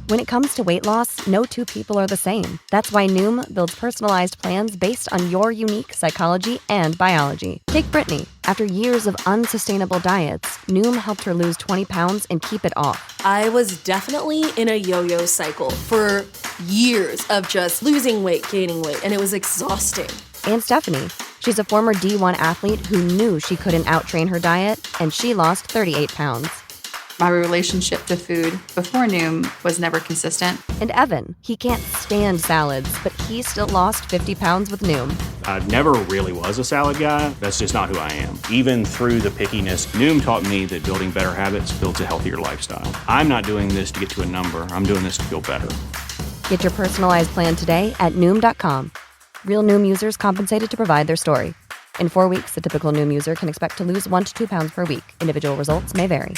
When it comes to weight loss, no two people are the same. That's why Noom builds personalized plans based on your unique psychology and biology. Take Brittany. After years of unsustainable diets, Noom helped her lose 20 pounds and keep it off. I was definitely in a yo-yo cycle for years of just losing weight, gaining weight, and it was exhausting. And Stephanie. She's a former D1 athlete who knew she couldn't outtrain her diet, and she lost 38 pounds. My relationship to food before Noom was never consistent. And Evan, he can't stand salads, but he still lost 50 pounds with Noom. I never really was a salad guy. That's just not who I am. Even through the pickiness, Noom taught me that building better habits builds a healthier lifestyle. I'm not doing this to get to a number. I'm doing this to feel better. Get your personalized plan today at Noom.com. Real Noom users compensated to provide their story. In 4 weeks, the typical Noom user can expect to lose 1 to 2 pounds per week. Individual results may vary.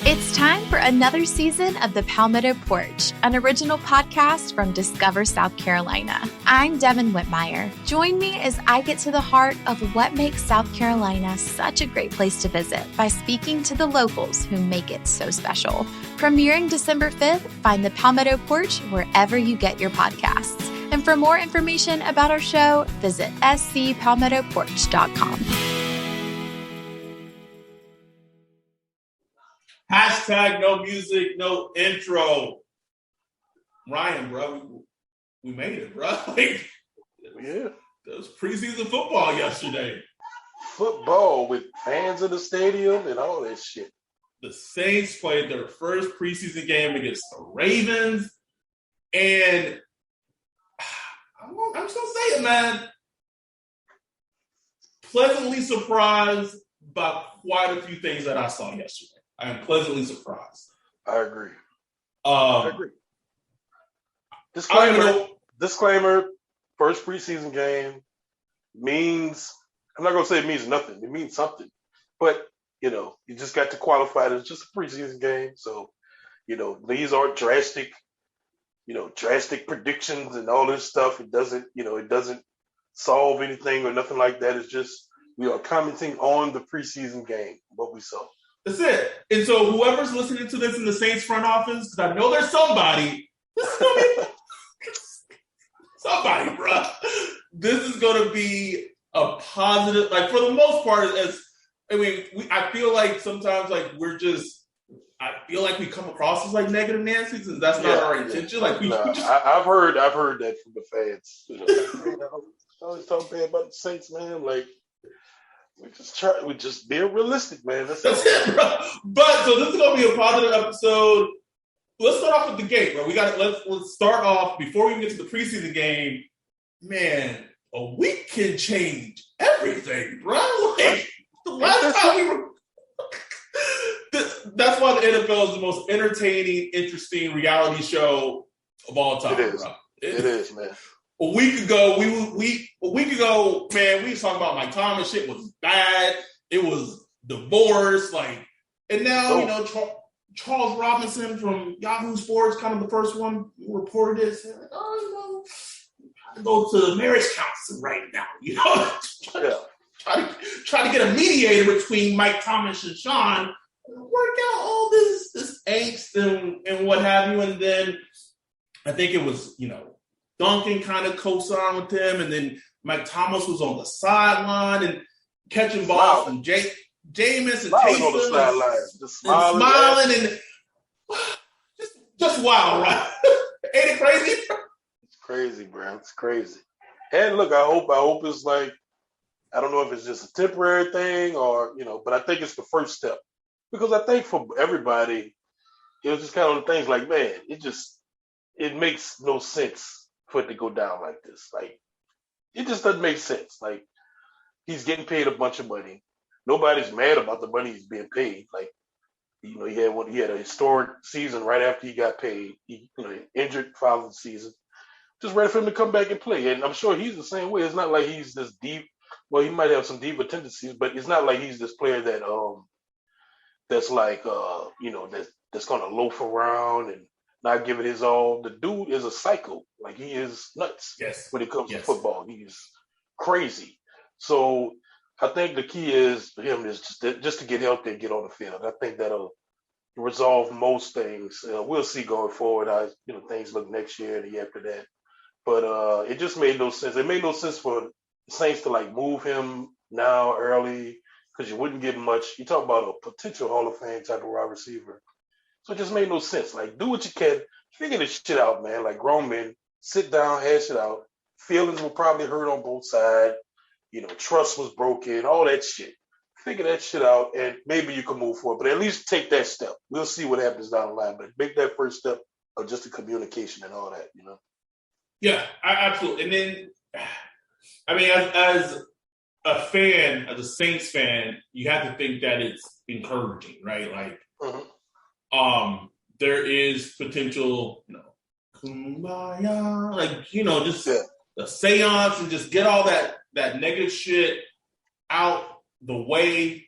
It's time for another season of The Palmetto Porch, an original podcast from Discover South Carolina. I'm Devin Whitmire. Join me as I get to the heart of what makes South Carolina such a great place to visit by speaking to the locals who make it so special. Premiering December 5th, find The Palmetto Porch wherever you get your podcasts. And for more information about our show, visit scpalmettoporch.com. Hashtag no music, no intro. Ryan, bro, we made it, bro. Like, yeah. It was preseason football yesterday. Football with fans in the stadium and all that shit. The Saints played their first preseason game against the Ravens. And I'm just going to say it, man. Pleasantly surprised by quite a few things that I saw yesterday. I am pleasantly surprised. I agree. Disclaimer, first preseason game means, I'm not going to say it means nothing. It means something. But, you just got to qualify it as just a preseason game. So, these aren't drastic predictions and all this stuff. It doesn't solve anything or nothing like that. It's just, we are commenting on the preseason game, what we saw. That's it. And so whoever's listening to this in the Saints front office, because I know there's somebody, this is going to be somebody, bro. This is going to be a positive, like for the most part, I feel like sometimes like I feel like we come across as like negative Nancy's, and that's not our intention. Like I've heard that from the fans. Always talk bad about the Saints, man. Like, we just being realistic, man. That's it, bro. But so this is gonna be a positive episode. Let's start off with the game, bro. Let's start off before we get to the preseason game. Man, a week can change everything, bro. Like the last time we were. That's why the NFL is the most entertaining, interesting reality show of all time, bro. It is, man. A week ago, man, we was talking about Mike Thomas. Shit was bad. It was divorce, and now Charles Robinson from Yahoo Sports, kind of the first one who reported it, said, I go to marriage counseling right now. Try to get a mediator between Mike Thomas and Sean, work out all this angst and what have you, and then I think it was Duncan kind of co-signed with him, and then Mike Thomas was on the sideline and catching balls from Jameis and Taysom on the sideline, just smiling and just wild, right? Ain't it crazy? It's crazy, bro. It's crazy. And look, I hope it's like, I don't know if it's just a temporary thing or but I think it's the first step, because I think for everybody, it was just kind of the things like, man, it makes no sense for it to go down like this. Like, it just doesn't make sense. Like, he's getting paid a bunch of money. Nobody's mad about the money he's being paid. Like, he had a historic season right after he got paid. He injured following season. Just ready for him to come back and play. And I'm sure he's the same way. It's not like he's this deep. Well, he might have some diva tendencies, but it's not like he's this player that that's like that's gonna loaf around and not give it his all. The dude is a psycho. Like, he is nuts. Yes. When it comes to football. He's crazy. So I think the key is for him is just to get healthy and get on the field. I think that'll resolve most things. We'll see going forward how things look next year and the year after that. But it just made no sense. It made no sense for the Saints to like move him now early because you wouldn't get much. You talk about a potential Hall of Fame type of wide receiver. So it just made no sense. Like, do what you can. Figure this shit out, man. Like, grown men, sit down, hash it out. Feelings will probably hurt on both sides. Trust was broken, all that shit. Figure that shit out, and maybe you can move forward. But at least take that step. We'll see what happens down the line. But make that first step of just the communication and all that, Yeah, absolutely. And then, I mean, as a fan, as a Saints fan, you have to think that it's encouraging, right? Like, there is potential, kumbaya, like, just the seance and just get all that negative shit out the way,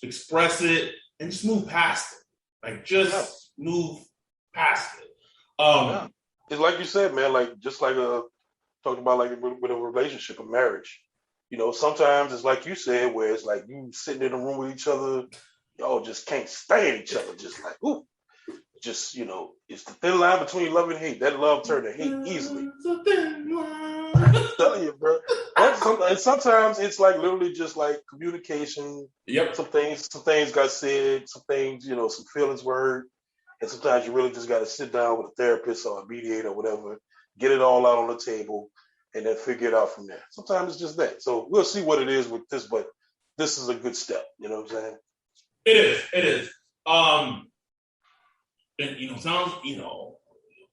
express it and just move past it. Like, just move past it. It's like you said, man, like, just like talking about like with a relationship, a marriage. Sometimes it's like you said, where it's like you sitting in a room with each other, y'all just can't stand each other. Just like, ooh. Just, it's the thin line between love and hate. That love turned to hate easily. I'm telling you, bro. And sometimes it's like literally just like communication. Yep. Some things got said, some things, some feelings were hurt. And sometimes you really just got to sit down with a therapist or a mediator or whatever, get it all out on the table, and then figure it out from there. Sometimes it's just that. So we'll see what it is with this, but this is a good step. You know what I'm saying? It is. And, sounds,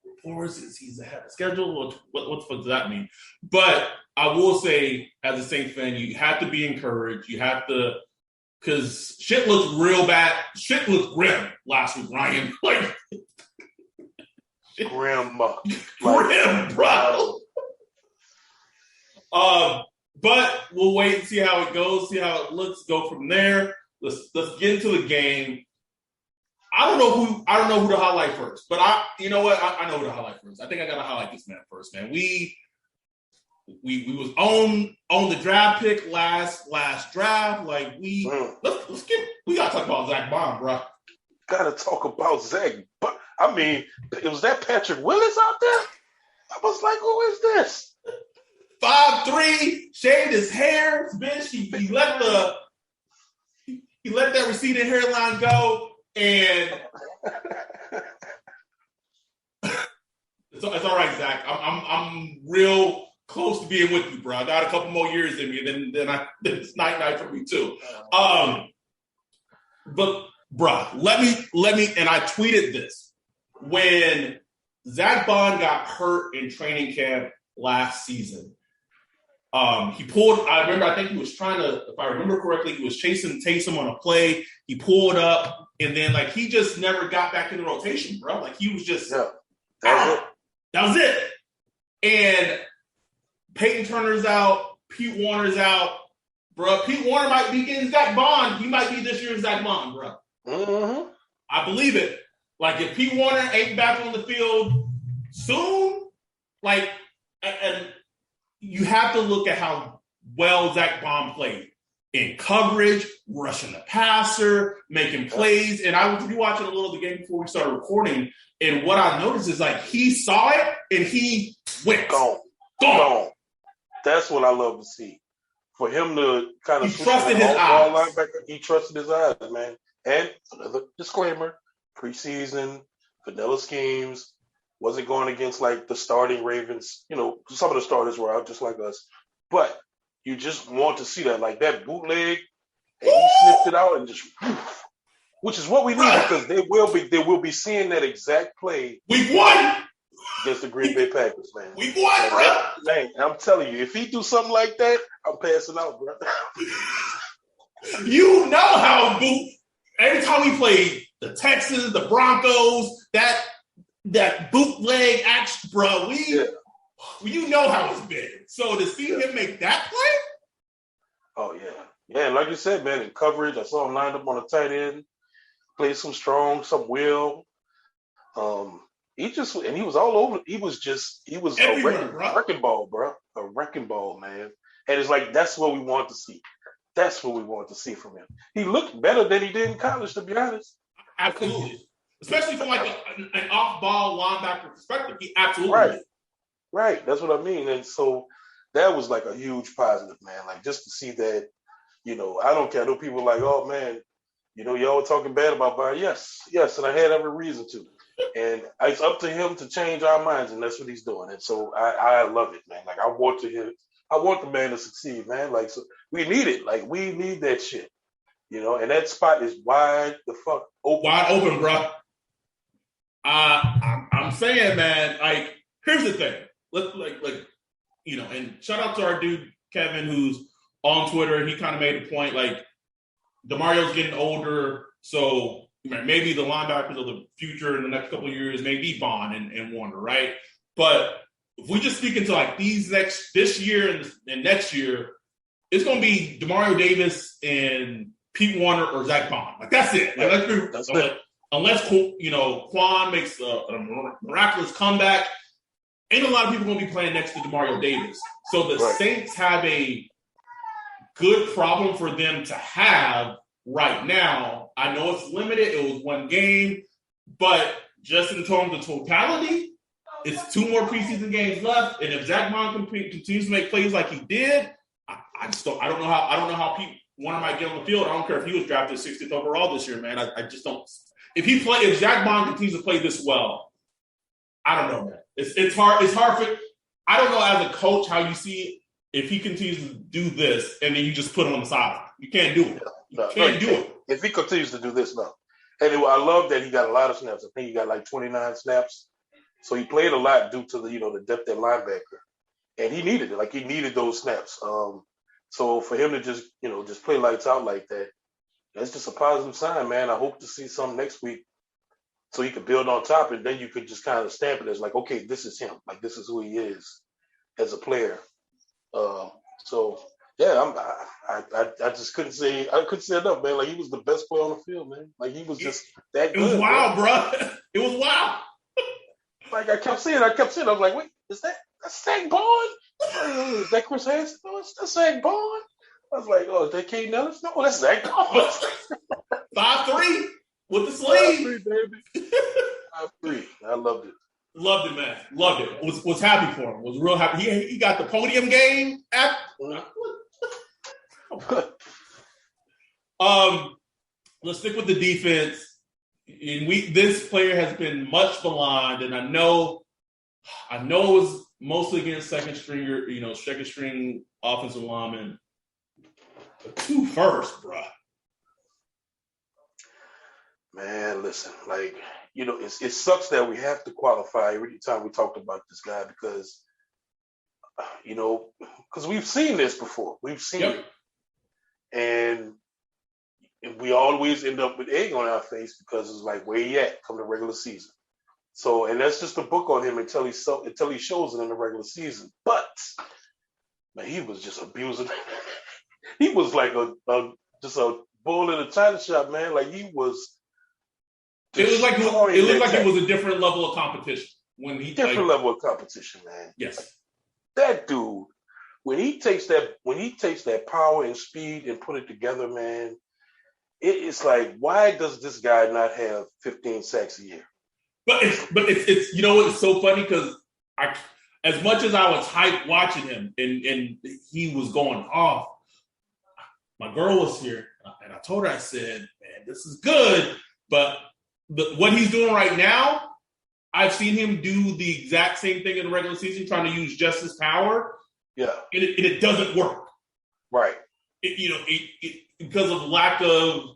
reports he's ahead of schedule. What the fuck does that mean? But I will say, as a Saints fan, you have to be encouraged. You have to, because shit looked real bad. Shit looked grim last week, Ryan. Like, grim, bro. But we'll wait and see how it goes, see how it looks, go from there. Let's get into the game. I don't know who to highlight first, but you know what? I know who to highlight first. I think I gotta highlight this man first, man. We was on the draft pick last draft. Like we gotta talk about Zach Bond, bro. Gotta talk about Zach. But I mean, was that Patrick Willis out there? I was like, who is this? 5'3", shaved his hair, bitch. He let that receding hairline go. And it's all right, Zach. I'm real close to being with you, bro. I got a couple more years in me, and then it's night for me too. But bro, let me, and I tweeted this when Zach Bond got hurt in training camp last season. He pulled, I think he was trying to, if I remember correctly, he was chasing Taysom on a play. He pulled up, and then, like, he just never got back in the rotation, bro. Like, he was just, that was it. And Peyton Turner's out. Pete Warner's out. Bro, Pete Warner might be getting Zach Bond. He might be this year's Zach Bond, bro. Mm-hmm. I believe it. Like, if Pete Warner ain't back on the field soon, like, and you have to look at how well Zach Bond played in coverage, rushing the passer, making plays. And I was rewatching a little of the game before we started recording. And what I noticed is, like, he saw it and he went. Gone. That's what I love to see. For him to kind of trusted his eyes. He trusted his eyes, man. And another disclaimer, preseason, vanilla schemes, wasn't going against like the starting Ravens. You know, some of the starters were out just like us. But you just want to see that, like that bootleg, and he sniffed it out and just, which is what we need because they will be seeing that exact play. Week one against the Green Bay Packers, man. Week one, bro. Man, I'm telling you, if he do something like that, I'm passing out, bro. You know how every time we played the Texans, the Broncos, that bootleg action, bro. You know how it's been. So to see him make that play? Oh yeah, like you said, man. In coverage, I saw him lined up on a tight end, played some strong, some will. He was all over. He was everywhere, a wrecking ball, bro. A wrecking ball, man. And it's like that's what we want to see. That's what we want to see from him. He looked better than he did in college, to be honest. Absolutely. Especially from like an off-ball linebacker perspective, he absolutely Right. is. Right. That's what I mean. And so that was like a huge positive, man. Like just to see that, I don't care. I know people are like, oh man, y'all were talking bad about Byron. Yes, and I had every reason to. And it's up to him to change our minds, and that's what he's doing. And so I love it, man. Like I want the man to succeed, man. Like so we need it. Like we need that shit. And that spot is wide the fuck open. Wide open, bro. I'm saying, man, like, here's the thing. And shout out to our dude, Kevin, who's on Twitter. He kind of made a point, like, DeMario's getting older, so maybe the linebackers of the future in the next couple of years may be Bond and Warner, right? But if we just speak into, like, this year and next year, it's going to be Demario Davis and Pete Warner or Zach Bond. Like, that's it. Like, unless Quan makes a miraculous comeback, ain't a lot of people going to be playing next to Demario Davis. So the Saints have a good problem for them to have right now. I know it's limited. It was one game. But just in terms of totality, it's 2 more preseason games left. And if Zach Bond continues to make plays like he did, I don't know how Pete Warner might get on the field. I don't care if he was drafted 60th overall this year, man. I just don't. If Zach Bond continues to play this well, I don't know, man. It's hard. It's hard for. I don't know as a coach how you see if he continues to do this and then you just put him on the sideline. You can't do it. You can't do it. If he continues to do this, no. And I love that he got a lot of snaps. I think he got like 29 snaps. So he played a lot due to the depth at linebacker, and he needed it. Like he needed those snaps. So for him to just play lights out like that, that's just a positive sign, man. I hope to see some next week so he could build on top, and then you could just kind of stamp it as like, okay, this is him. Like this is who he is as a player. So yeah, I just couldn't say enough, man. Like he was the best player on the field, man. Like he was just that good. It was wild, bro. It was wild. Like I kept saying, I was like, wait, that's Zach Bond? Is that Chris Hansen? No, that's Zach Bond. I was like, oh, is that Kate Nellis? No, that's Zach Bond. 5'3" with the sleeve. 5'3", baby. 5'3". I loved it. Loved it, man. Loved it. Was happy for him. Was real happy. He got the podium game. Let's stick with the defense. And this player has been much maligned, and I know it was mostly against second string offensive linemen. But 2 first, bro. Man, listen, like, it sucks that we have to qualify every time we talked about this guy because, because we've seen this before. We've seen it. And we always end up with egg on our face because it's like, where he at come the regular season? So, and that's just a book on him until he shows it in the regular season. But, man, he was just abusing. He was like just a bull in a china shop, man. Like he was. It looked like it was a different level of competition level of competition, man. Yes, that dude when he takes that power and speed and put it together, man. It's like, why does this guy not have 15 sacks a year? But it's it's so funny because as much as I was hyped watching him and he was going off, my girl was here and I told her, I said, man, this is good, but what he's doing right now, I've seen him do the exact same thing in the regular season, trying to use just his power. Yeah. And it doesn't work. Right. Because of lack of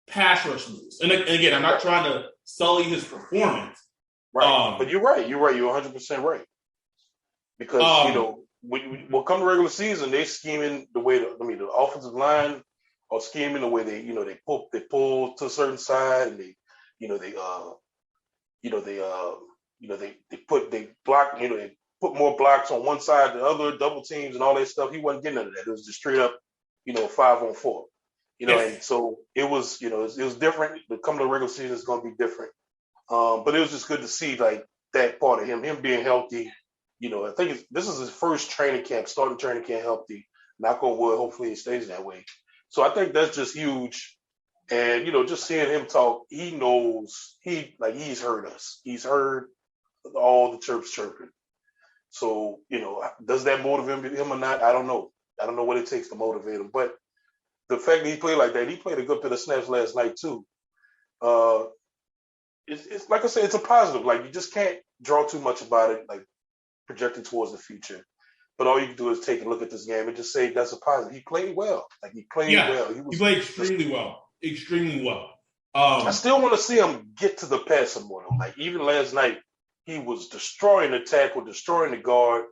pass rush moves. And again, I'm not trying to sully his performance. Right. But you're right. You're 100% right. Because, when come to regular season, they scheming the way the offensive line are scheming the way they pull to a certain side and they put more blocks on one side than the other, double teams and all that stuff. He wasn't getting none of that. It was just straight up, 5-on-4. Yes. And so it was, it was different. But coming to the regular season is going to be different. But it was just good to see like that part of him being healthy. I think this is his first starting training camp healthy. Knock on wood, hopefully it stays that way. So I think that's just huge. And, just seeing him talk, he knows he's heard us. He's heard all the chirping. So, does that motivate him or not? I don't know. I don't know what it takes to motivate him. But the fact that he played like that, he played a good bit of snaps last night too. It's like I said, it's a positive. Like, you just can't draw too much about it, like projecting towards the future. But all you can do is take a look at this game and just say that's a positive. He played well. Like, he played well. He played extremely well. Extremely well. I still want to see him get to the passer more. Like, even last night, he was destroying the tackle, destroying the guard.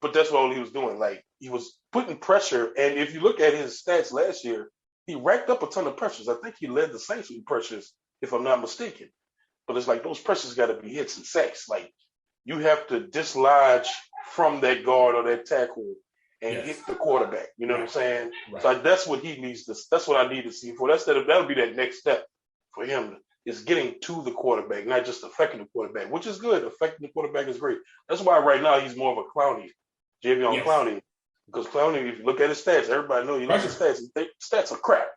But that's all he was doing. Like, he was putting pressure. And if you look at his stats last year, he racked up a ton of pressures. I think he led the Saints with pressures, if I'm not mistaken. But it's like those pressures got to be hits and sacks. Like, you have to dislodge from that guard or that tackle and hit the quarterback. You know what I'm saying? Right. So that's what he needs to. That's what I need to see for. That'll be that next step for him. Is getting to the quarterback, not just affecting the quarterback, which is good. Affecting the quarterback is great. That's why right now he's more of a Clowney, Javion Clowney, because Clowney, if you look at his stats, everybody knows you look at his stats. Stats are crap.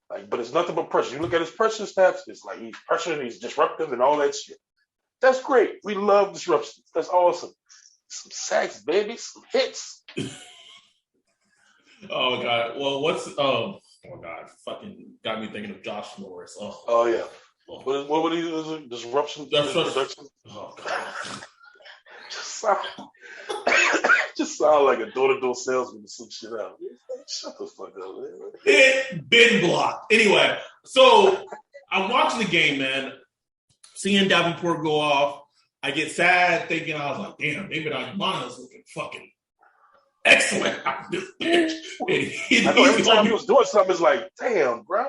Like, but it's nothing but pressure. You look at his pressure stats, it's like he's pressuring, he's disruptive, and all that shit. That's great. We love disruptions. That's awesome. Some sacks, baby, some hits. Oh God. Well, oh God, fucking got me thinking of Josh Norris. Oh yeah. What would he do? Disruption? Production? Oh, God. just sound like a door-to-door salesman or some shit out. Shut the fuck up, man. It been blocked. Anyway, so I'm watching the game, man. Seeing Davenport go off, I get sad thinking, I was like, damn, David Agumana's looking fucking excellent out this bitch. I know every time he was doing something, it's like, damn, bro.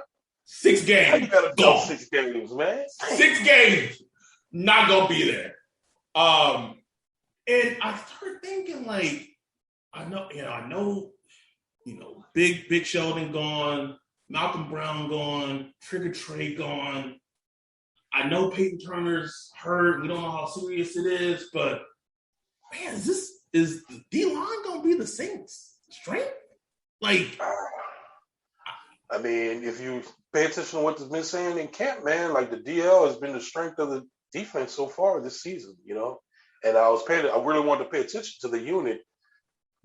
6 games. How you gotta go 6 games, man? 6 games. Not gonna be there. And I started thinking, like, I know, Big Sheldon gone, Malcolm Brown gone, Trigger Trey gone. I know Peyton Turner's hurt. We don't know how serious it is, but man, is the D-line gonna be the Saints' strength? Like, I mean, if you pay attention to what has been saying in camp, man, like the DL has been the strength of the defense so far this season, And I really wanted to pay attention to the unit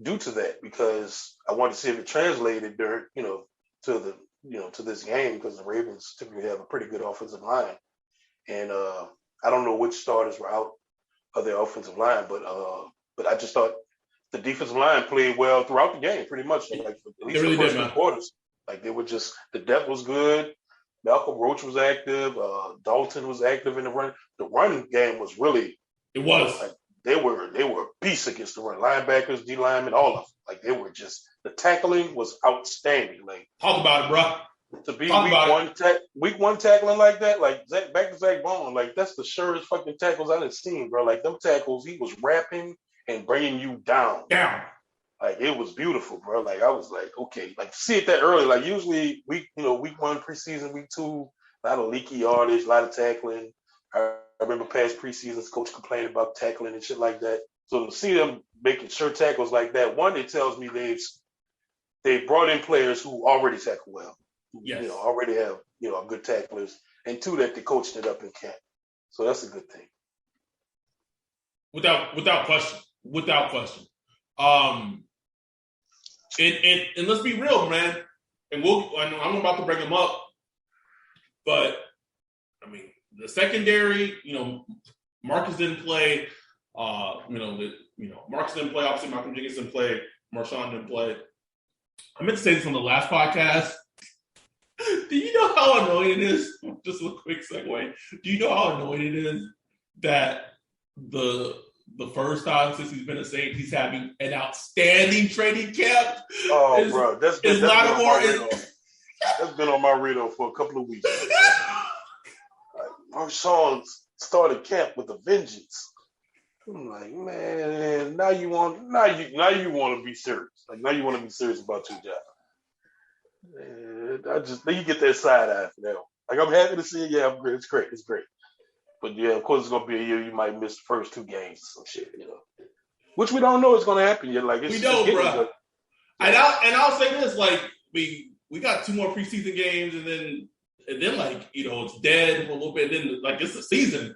due to that because I wanted to see if it translated during, to this game because the Ravens typically have a pretty good offensive line. And I don't know which starters were out of their offensive line, but I just thought the defensive line played well throughout the game, pretty much. Like, at least the first 2 quarters. Like, they were just – the depth was good. Malcolm Roach was active. Dalton was active in the run. The run game was really – it was. Like, they were beasts against the run. Linebackers, D-linemen, all of them. Like, they were just – the tackling was outstanding. Like, talk about it, bro. To be week one tackling like that, like back to Zach Bone, like that's the surest fucking tackles I done seen, bro. Like them tackles, he was wrapping and bringing you down. Like it was beautiful, bro. Like I was like, okay, like see it that early. Like usually week 1 preseason, week 2, a lot of leaky yardage, a lot of tackling. I remember past preseasons, coach complaining about tackling and shit like that. So to see them making sure tackles like that, one, it tells me they brought in players who already tackle well. Yes. Already have, good tacklers. And 2, that they coached it up in camp. So that's a good thing. Without question. And let's be real, man. And I know I'm about to bring them up, but I mean, the secondary, Marcus didn't play. Marcus didn't play. Obviously, Malcolm Jenkins didn't play. Marshawn didn't play. I meant to say this on the last podcast. Do you know how annoying it is? Just a quick segue. Do you know how annoying it is that the first time since he's been a Saint, he's having an outstanding training camp? Oh, bro, that's been on my radar for a couple of weeks. Marshawn started camp with a vengeance. I'm like, man, now you want to be serious. Like now you want to be serious about your job. You get that side eye for that one. Like I'm happy to see it. Yeah, I'm great. It's great. But yeah, of course it's gonna be a year you might miss the first 2 games or some shit, Which we don't know is gonna happen yet. Like we don't, bro. And I'll say this: like we got 2 more preseason games, and then and then it's dead for a little bit, and then it's the season.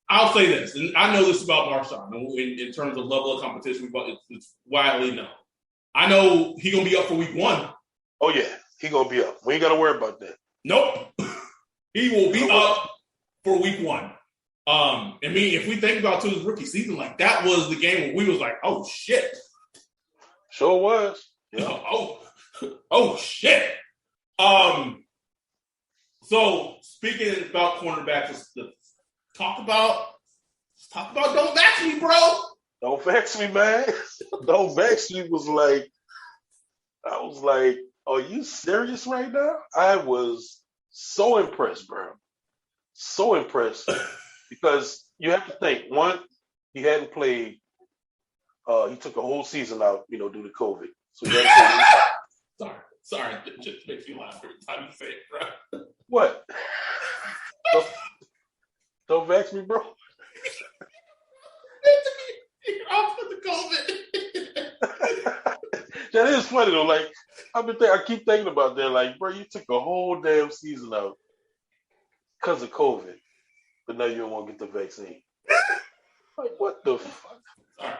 I'll say this, and I know this about Marshawn in terms of level of competition, but it's widely known. I know he's gonna be up for week 1. Oh yeah, he gonna be up. We ain't gotta worry about that. Nope, he will be up for week 1. If we think about his rookie season, that was the game where we was like, oh shit, sure was. Yeah. Oh shit. So speaking about cornerbacks, let's talk about don't vex me, bro. Don't vex me, man. Don't vex me I was like, are you serious right now? I was so impressed, bro. So impressed. Because you have to think, one, he hadn't played he took a whole season out, due to COVID. So he hadn't played. Sorry, it just makes me laugh every time you say it, bro. What? Don't vex me, bro. Off with the COVID. That is funny though. I keep thinking about that. Bro, you took a whole damn season out because of COVID, but now you don't want to get the vaccine. What the fuck?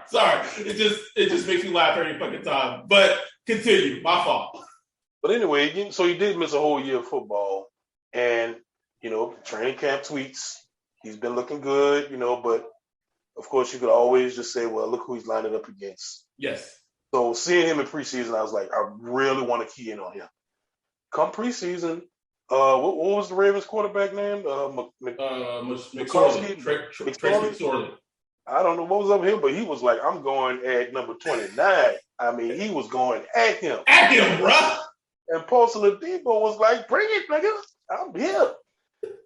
Sorry. It just makes me laugh every fucking time. But continue. My fault. But anyway, so he did miss a whole year of football, and training camp tweets. He's been looking good, but of course you could always just say, well, look who he's lining up against. Yes. So seeing him in preseason, I was like, I really want to key in on him. Come preseason, what was the Ravens quarterback name? McSorley. I don't know what was up with him, but he was like, I'm going at number 29. I mean, he was going at him. At him, bro. And Paulson Adebo was like, bring it, nigga. I'm here.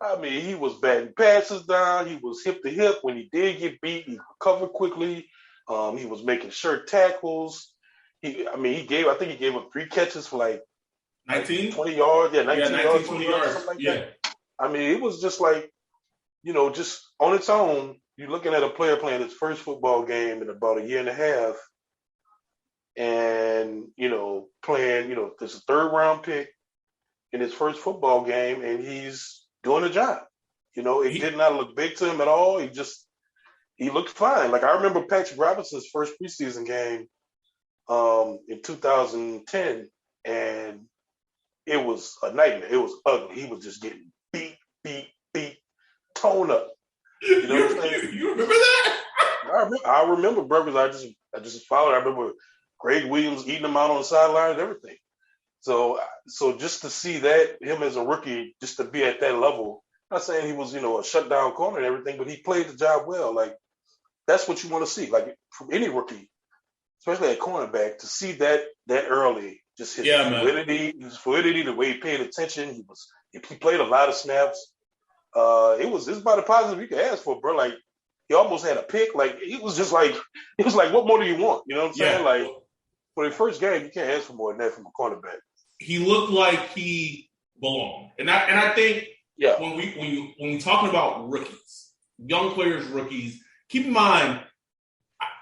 I mean, he was batting passes down. He was hip to hip. When he did get beat, he recovered quickly. He was making sure tackles. I think he gave up 3 catches for 19? 20 yards. Yeah, 19 yards. 20 yards. Something like Yeah. that. I mean, it was just just on its own, you're looking at a player playing his first football game in about a year and a half. And, playing, there's a 3rd round pick in his first football game, and he's doing the job. It did not look big to him at all. He looked fine. I remember Patrick Robinson's first preseason game in 2010, and it was a nightmare. It was ugly. He was just getting beat, tone up. You know what I'm saying? You remember that? I remember, bro, because I just followed. I remember Greg Williams eating him out on the sidelines, everything. So just to see that, him as a rookie, just to be at that level, not saying he was, a shutdown corner and everything, but he played the job well. That's what you want to see. From any rookie, especially at cornerback, to see that early, just his fluidity, the way he paid attention. He played a lot of snaps. It's about a positive you could ask for, bro. He almost had a pick. It was what more do you want? You know what I'm saying? For the first game, you can't ask for more than that from a cornerback. He looked like he belonged, and I think when we talking about rookies, young players, rookies, keep in mind,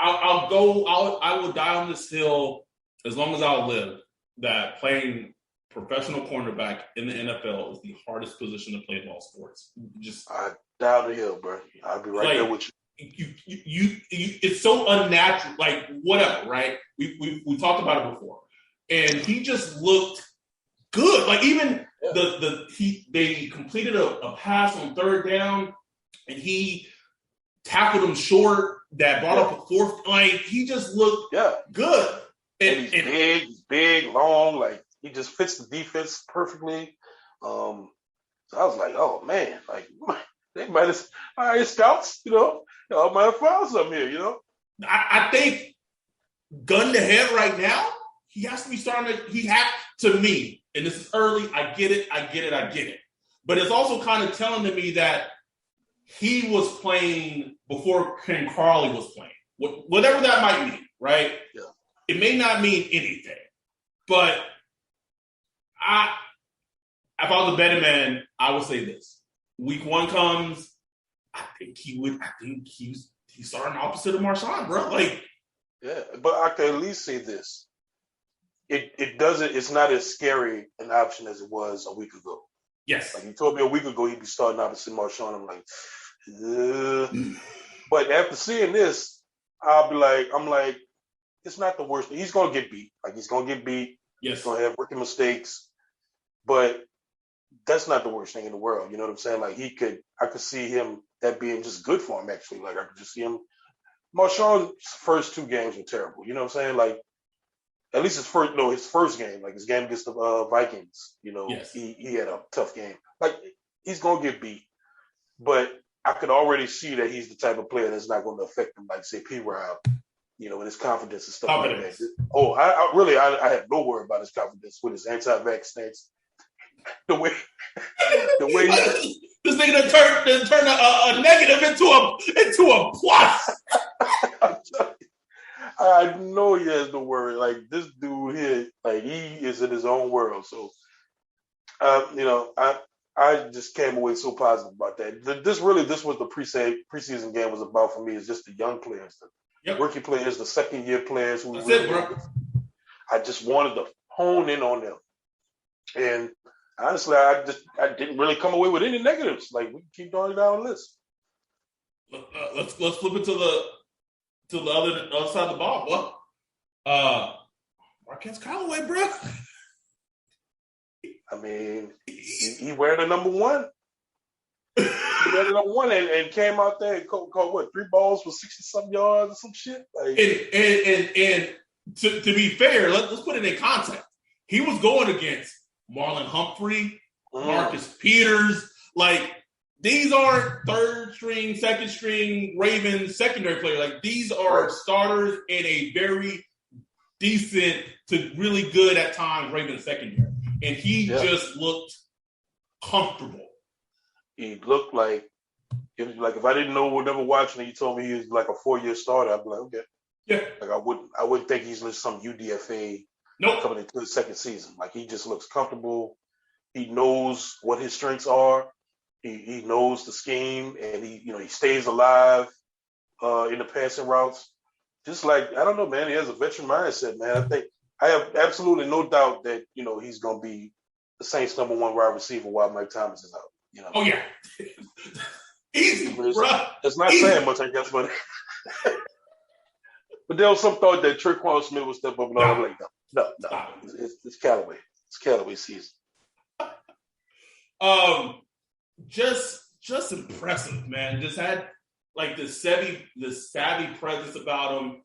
I will die on this hill as long as I'll live that playing professional cornerback in the NFL is the hardest position to play in all sports. I doubt the hill, bro. I'll be right there with you. You it's so unnatural, whatever, right? We talked about it before, and he just looked good. Even they completed a pass on 3rd down, and he tackled him short that brought up a 4th. He just looked good. And he's big, long. He just fits the defense perfectly. So I was like, oh man, they might have, all right, scouts, y'all might have found something here, I think gun to head right now, he has to be to me, and this is early, I get it. But it's also kind of telling to me that he was playing before Ken Carley was playing. Whatever that might mean, right? Yeah. It may not mean anything. But if I was a betting man, I would say this. Week 1 comes, I think he's starting opposite of Marshawn, bro. Yeah, but I can at least say this. It's not as scary an option as it was a week ago. Yes. Like he told me a week ago he'd be starting opposite Marshawn. I'm like, but after seeing this, I'm like, it's not the worst. He's gonna get beat. Like he's gonna get beat. Yes. He's gonna have rookie mistakes, but that's not the worst thing in the world. You know what I'm saying? Like I could see him that being just good for him actually. Like I could just see him. Marshawn's first 2 games were terrible. You know what I'm saying? Like at least his first game, like his game against the Vikings. You know, yes. he had a tough game. Like he's gonna get beat, but I could already see that he's the type of player that's not going to affect him, like say P-Rob, you know, with his confidence and stuff like that. Oh, I have no worry about his confidence with his anti-vax stance. The way this nigga done turn a negative into a plus. I know he has no worry. Like this dude here, like he is in his own world. So, you know, I just came away so positive about that. This was the preseason game was about for me. Is just the young players, the rookie players, the second year players. That's it, bro. I just wanted to hone in on them, and honestly, I didn't really come away with any negatives. Like we can keep going down the list. Let's flip it to the other side of the ball, bro. Marquez Callaway, bro. I mean, he wearing the number 1. He wearing the number 1 and came out there and caught what 3 balls for 60-something yards or some shit. Like, and to be fair, let's put it in context. He was going against Marlon Humphrey, Marcus Peters. Like these aren't third string, second string Ravens secondary players. Like these are starters in a very decent to really good at times Ravens secondary. And he just looked comfortable. He looked like if I didn't know, never watching it, you told me he was like a 4-year starter, I'd be like, okay. Yeah. Like I wouldn't think he's just some UDFA coming into the second season. Like he just looks comfortable. He knows what his strengths are. He knows the scheme, and he stays alive in the passing routes. Just like I don't know, man. He has a veteran mindset, man. I have absolutely no doubt that he's going to be the Saints' number 1 wide receiver while Mike Thomas is out. You know. Oh yeah. Easy, bro. It's not saying much, I guess, but but there was some thought that Tre'Quan Smith would step up, and I'm like, no. It's Callaway. It's Callaway season. Just impressive, man. Just had like the savvy presence about him.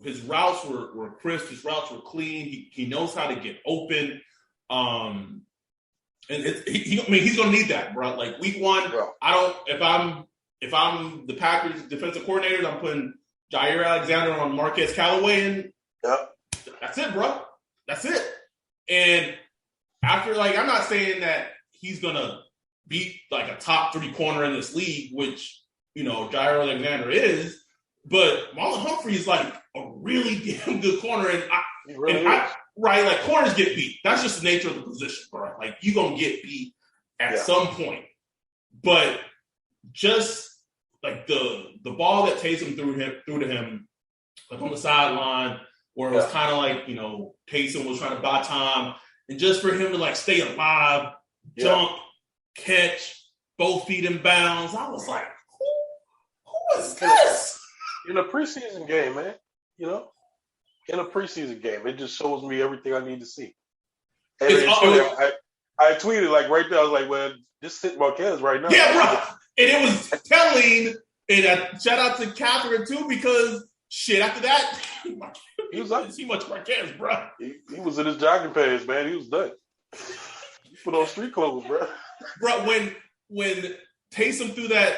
His routes were crisp. His routes were clean. He knows how to get open. And he's gonna need that, bro. Like week 1, if I'm the Packers defensive coordinator, I'm putting Jair Alexander on Marquez Callaway, and that's it, bro. That's it. And after, I'm not saying that he's gonna beat like a top 3 corner in this league, which Jair Alexander is. But Marlon Humphrey is like a really damn good corner, like corners get beat. That's just the nature of the position, bro. Like you're gonna get beat at some point. But just like the ball that Taysom threw to him, like on the sideline, where it was kind of like Taysom was trying to buy time, and just for him to like stay alive, jump, catch, both feet in bounds. I was like, who is this? In a preseason game, man, in a preseason game, it just shows me everything I need to see. And I tweeted like right there, I was like, well, just sit Marquez right now. Yeah, bro. And it was telling, and shout out to Catherine too, because shit, after that, he was like, see much Marquez, bro. He was in his jogging pants, man. He was done. He put on street clothes, bro. Bro, when Taysom threw that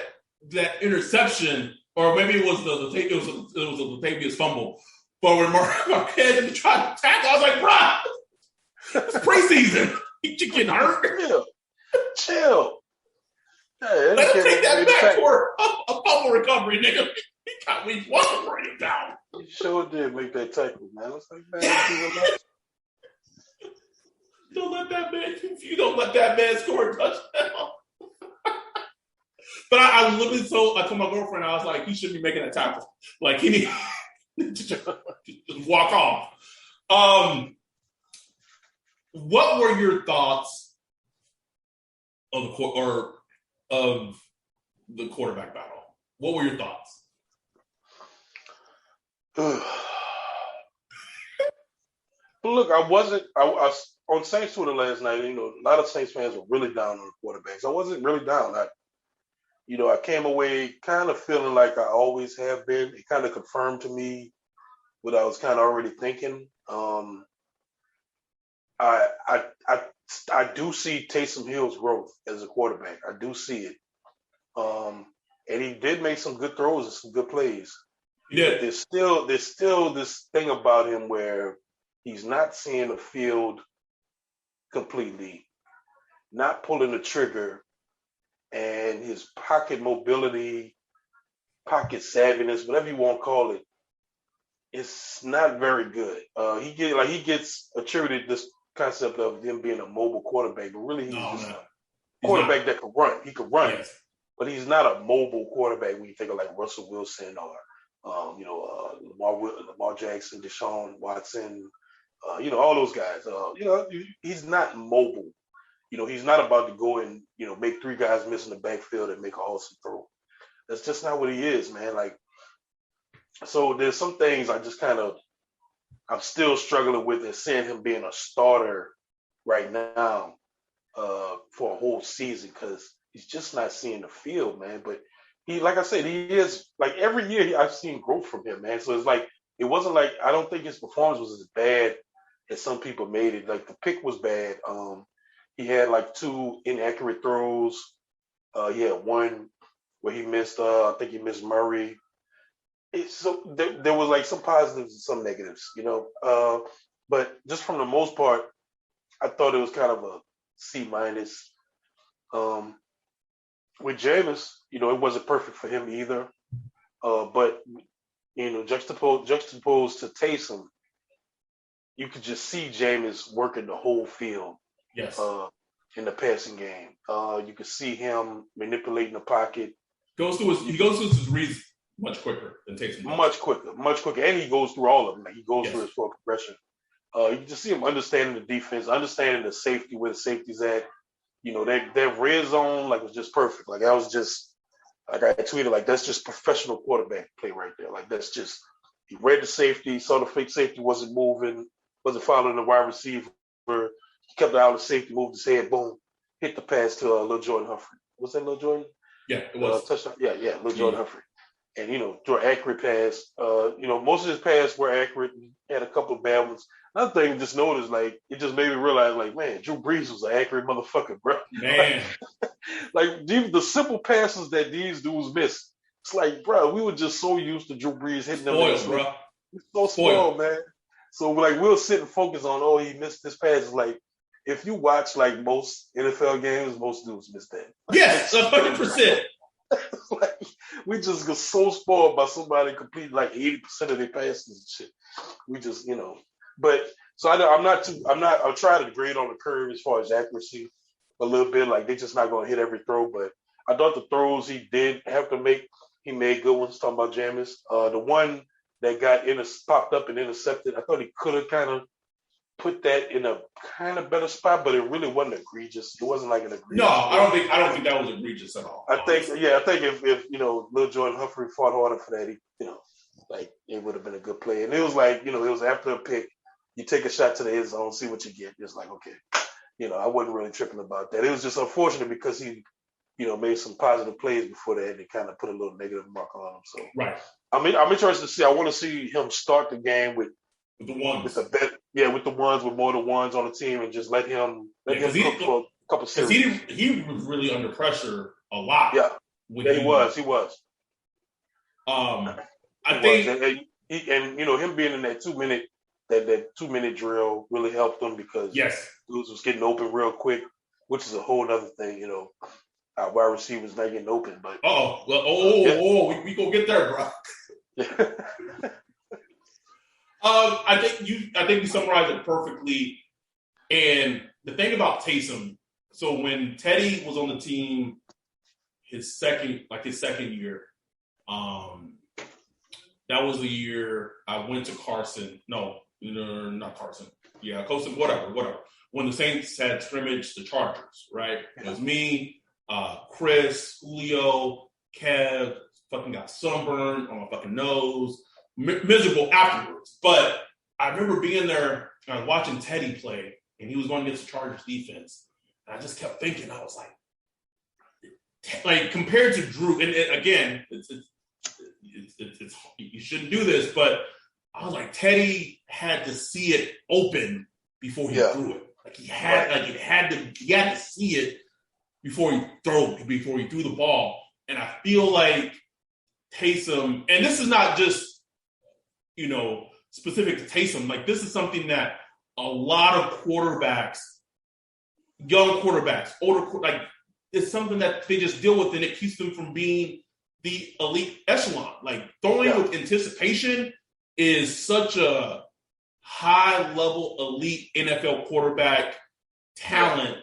interception, or maybe it was the Latavius fumble, but when Marquez tried to tackle, I was like, bro, it's preseason. You getting hurt? Chill. Yeah, let him take that back for a fumble recovery, nigga. He got me one to bring him down. He sure did make that tackle, man. It's like, man, don't let that man score a touchdown. But I literally I told my girlfriend, I was like, he shouldn't be making that tackle. Like, he needs to just walk off. what were your thoughts of the quarterback battle? What were your thoughts? Look, I was on Saints Twitter last night. A lot of Saints fans were really down on the quarterbacks. I wasn't really down. I came away kind of feeling like I always have been. It kind of confirmed to me what I was kind of already thinking. I do see Taysom Hill's growth as a quarterback. I do see it. And he did make some good throws and some good plays. Yeah. There's still this thing about him where he's not seeing the field completely, not pulling the trigger, and his pocket mobility, pocket savviness, whatever you want to call it, it's not very good. He gets attributed this concept of him being a mobile quarterback, but really he's a quarterback that can run. He can run, yes. But he's not a mobile quarterback when you think of like Russell Wilson or Lamar Jackson, Deshaun Watson, all those guys. He's not mobile. He's not about to go and make three guys miss in the backfield and make a awesome throw. That's just not what he is, man. Like, so there's some things I'm still struggling with and seeing him being a starter right now for a whole season because he's just not seeing the field, man. But he, like I said, he is like every year I've seen growth from him, man. So it's like it wasn't like I don't think his performance was as bad as some people made it. Like the pick was bad. He had like 2 inaccurate throws. He had one where he missed. I think he missed Murray. So there was like some positives and some negatives, but just from the most part, I thought it was kind of a C-. With Jameis, it wasn't perfect for him either. But juxtaposed to Taysom, you could just see Jameis working the whole field. Yes. In the passing game, you could see him manipulating the pocket. He goes through his reads much quicker than Taysom. Much quicker, and he goes through all of them. Like he goes through his full progression. You can just see him understanding the defense, understanding the safety, where the safety's at. That red zone was just perfect. Like I was just like I tweeted, like that's just professional quarterback play right there. Like that's just he read the safety, saw the fake safety wasn't moving, wasn't following the wide receiver. He kept out of safety, moved his head, boom, hit the pass to Lil Jordan Humphrey. Was that Lil Jordan? Yeah, it was. Touchdown. Yeah, Lil Jordan Humphrey. And, threw an accurate pass. Most of his passes were accurate. He had a couple of bad ones. Another thing I just noticed, it just made me realize, man, Drew Brees was an accurate motherfucker, bro. Man. The simple passes that these dudes miss. It's like, bro, we were just so used to Drew Brees hitting them. Spoiled, bro. So spoiled, man. So, we'll sit and focus on, he missed this pass. It's like, if you watch, most NFL games, most dudes miss that. Yes, 100%. We just get so spoiled by somebody completing 80% of their passes and shit. We just, but so I'm trying to grade on the curve as far as accuracy a little bit. Like they're just not going to hit every throw, but I thought the throws he did have to make, he made good ones. Talking about Jameis, the one that got popped up and intercepted, I thought he could have kind of put that in a kind of better spot, but it really wasn't egregious. It wasn't like an egregious. No, I don't think that was egregious at all. I think if Lil Jordan Humphrey fought harder for that, it would have been a good play. And it was it was after a pick, you take a shot to the end zone, see what you get. It's like, okay, I wasn't really tripping about that. It was just unfortunate because he, made some positive plays before that and it kind of put a little negative mark on him. So right. I'm interested to see. I want to see him start the game with the ones. With the ones with more than ones on the team and just let him cook for a couple series. He was really under pressure a lot. Yeah. He was. I think him being in that 2 minute that 2 minute drill really helped him because dudes was getting open real quick, which is a whole other thing, our wide receivers not getting open. But we go get there, bro. I think you summarized it perfectly. And the thing about Taysom, so when Teddy was on the team, his second year, that was the year I went to Carson. No, not Carson. Yeah, Carson, whatever. when the Saints had scrimmaged the Chargers, right? It was me, Chris, Julio, Kev, fucking got sunburned on my fucking nose, miserable afterwards. But I remember being there watching Teddy play, and he was going against the Chargers defense. And I just kept thinking, I was like compared to Drew, and again, it's you shouldn't do this, but I was like, Teddy had to see it open before he threw it. Like he had to see it before he threw the ball. And I feel like Taysom, and this is not just, specific to Taysom, like this is something that a lot of quarterbacks, young quarterbacks, older, like it's something that they just deal with, and it keeps them from being the elite echelon. Like throwing with anticipation is such a high-level elite NFL quarterback talent,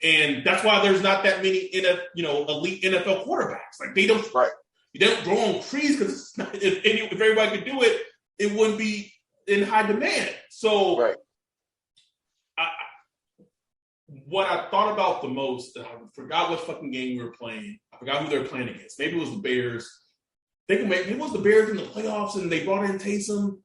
and that's why there's not that many elite NFL quarterbacks. Like they don't grow on trees because if everybody could do it, it wouldn't be in high demand. So, what I thought about the most, I forgot what fucking game we were playing. I forgot who they were playing against. Maybe it was the Bears. Maybe it was the Bears in the playoffs, and they brought in Taysom,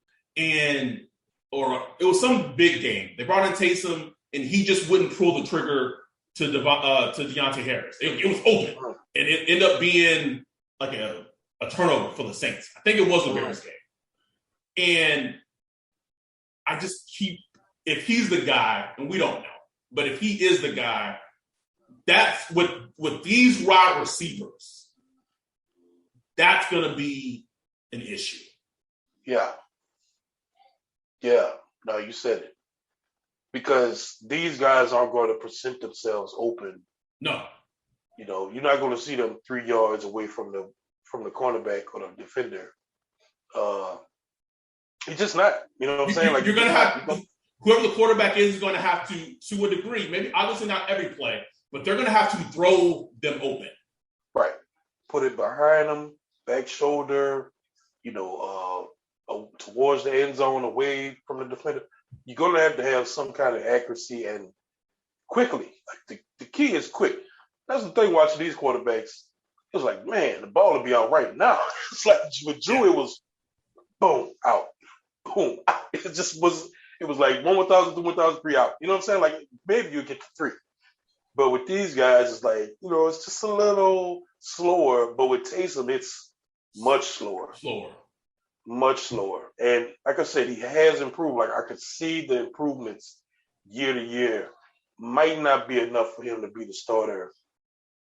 or it was some big game. They brought in Taysom, and he just wouldn't pull the trigger to Deontay Harris. It was open, and it ended up being like a turnover for the Saints. I think it was the Bears game. And I just if he's the guy, and we don't know, but if he is the guy, that's with these wide receivers, that's going to be an issue. Yeah. No, you said it. Because these guys aren't going to present themselves open. No. You're not going to see them 3 yards away from the cornerback or the defender. It's just not. You know what I'm saying? Like you're going to have whoever the quarterback is going to have to a degree, maybe obviously not every play, but they're going to have to throw them open. Right. Put it behind them, back shoulder, towards the end zone, away from the defender. You're going to have some kind of accuracy and quickly. Like the key is quick. That's the thing watching these quarterbacks. It was like, man, the ball will be out right now. It's like with Drew, it was boom, out. Boom, out. It was like 1,000 to 1,003 out. You know what I'm saying? Like maybe you get to 3. But with these guys, it's like, it's just a little slower. But with Taysom, it's much slower. Much slower. And like I said, he has improved. Like I could see the improvements year to year. Might not be enough for him to be the starter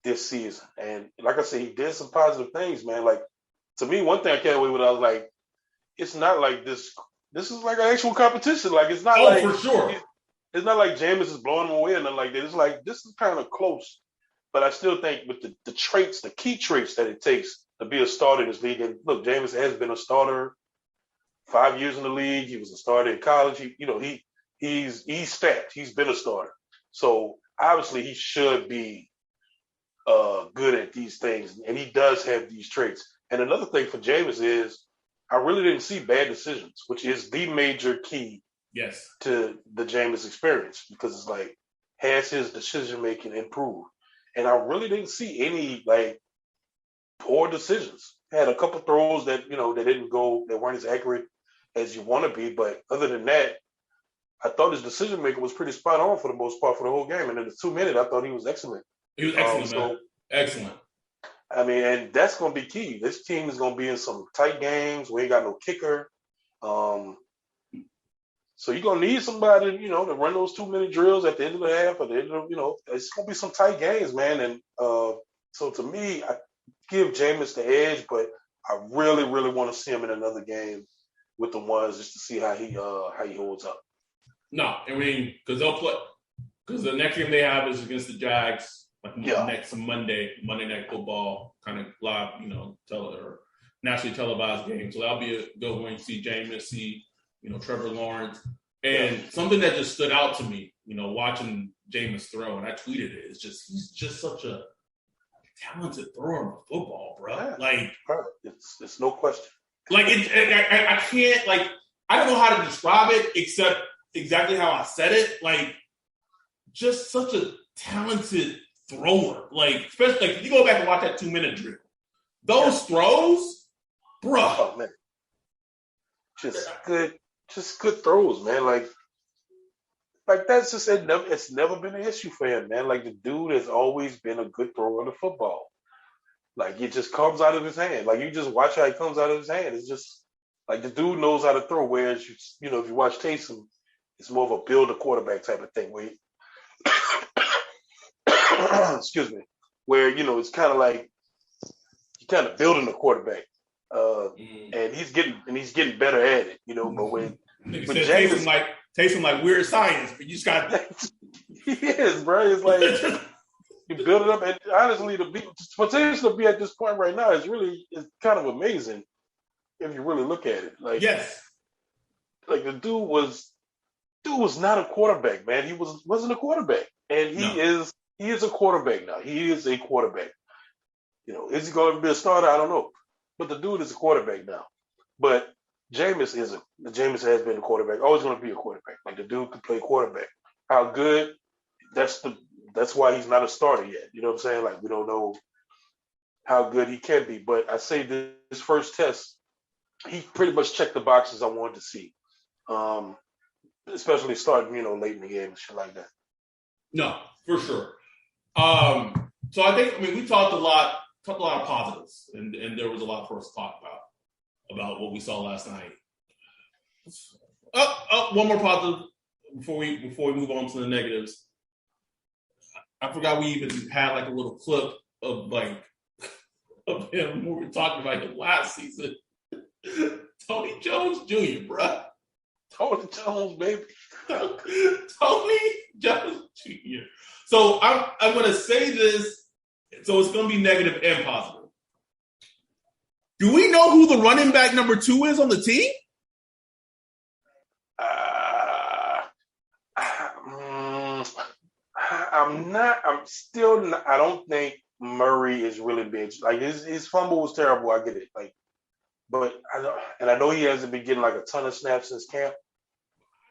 this season. And like I said, he did some positive things, man. Like to me, one thing I came away with, I was like, it's not like this. This is like an actual competition. Like it's not for sure. It's not like Jameis is blowing him away or nothing like that. It's like this is kind of close. But I still think with the traits, the key traits that it takes to be a starter in this league. And look, Jameis has been a starter 5 years in the league. He was a starter in college. He's stacked. He's been a starter. So obviously he should be good at these things. And he does have these traits. And another thing for Jameis is I really didn't see bad decisions, which is the major key to the Jameis experience, because it's like, has his decision-making improved? And I really didn't see any, like, poor decisions. Had a couple throws that, they didn't go, that weren't as accurate as you want to be. But other than that, I thought his decision-making was pretty spot on for the most part for the whole game. And in the 2 minutes, I thought he was excellent. He was excellent, man. Excellent. I mean, and that's going to be key. This team is going to be in some tight games. We ain't got no kicker. So you're going to need somebody, to run those 2-minute drills at the end of the half. At the end of, it's going to be some tight games, man. And so to me, I give Jameis the edge, but I really, really want to see him in another game with the ones just to see how he holds up. No, I mean, because they'll play. Because the next game they have is against the Jags. Next Monday Night Football, kind of live, nationally televised game. So that'll be a good one. You see Jameis, see, Trevor Lawrence. And something that just stood out to me, watching Jameis throw, and I tweeted it, is just he's just such a talented thrower of football, bro. Yeah. Like it's no question. Like I can't, like, I don't know how to describe it except exactly how I said it. Like just such a talented thrower. Like, especially if you go back and watch that 2-minute drill, those throws, bruh. Oh man, just good throws, man. Like that's just it's never been an issue for him, man. Like the dude has always been a good thrower of the football. Like it just comes out of his hand. Like you just watch how it comes out of his hand. It's just like the dude knows how to throw. Whereas you know if you watch Taysom, it's more of a build a quarterback type of thing. Where excuse me, where you know it's kind of like you're kind of building a quarterback, and he's getting better at it. You know, but when James Taysom like weird science, but you just got he is, bro. It's like you build it up, and honestly, for Taysom to be at this point right now is kind of amazing if you really look at it. Like yes, like the dude was not a quarterback, man. He wasn't a quarterback, and he is a quarterback now. He is a quarterback. You know, is he going to be a starter? I don't know, but the dude is a quarterback now. But Jameis isn't. Jameis has been a quarterback. Always going to be a quarterback. Like the dude can play quarterback. How good? That's why he's not a starter yet. You know what I'm saying? Like we don't know how good he can be. But I say this first test, he pretty much checked the boxes I wanted to see. Especially starting, you know, late in the game and shit like that. No, for sure. So I think, we talked a lot of positives, and there was a lot for us to talk about what we saw last night. One more positive before we move on to the negatives. I forgot we even had like a little clip of him when we were talking about him last season. Tony Jones Jr., bruh. Tony Jones, baby. Tony Jones Jr. So I'm going to say this. So it's going to be negative and positive. Do we know who the running back number 2 is on the team? I don't think Murray is really big. Like his fumble was terrible. I get it. Like, but I know he hasn't been getting like a ton of snaps since camp.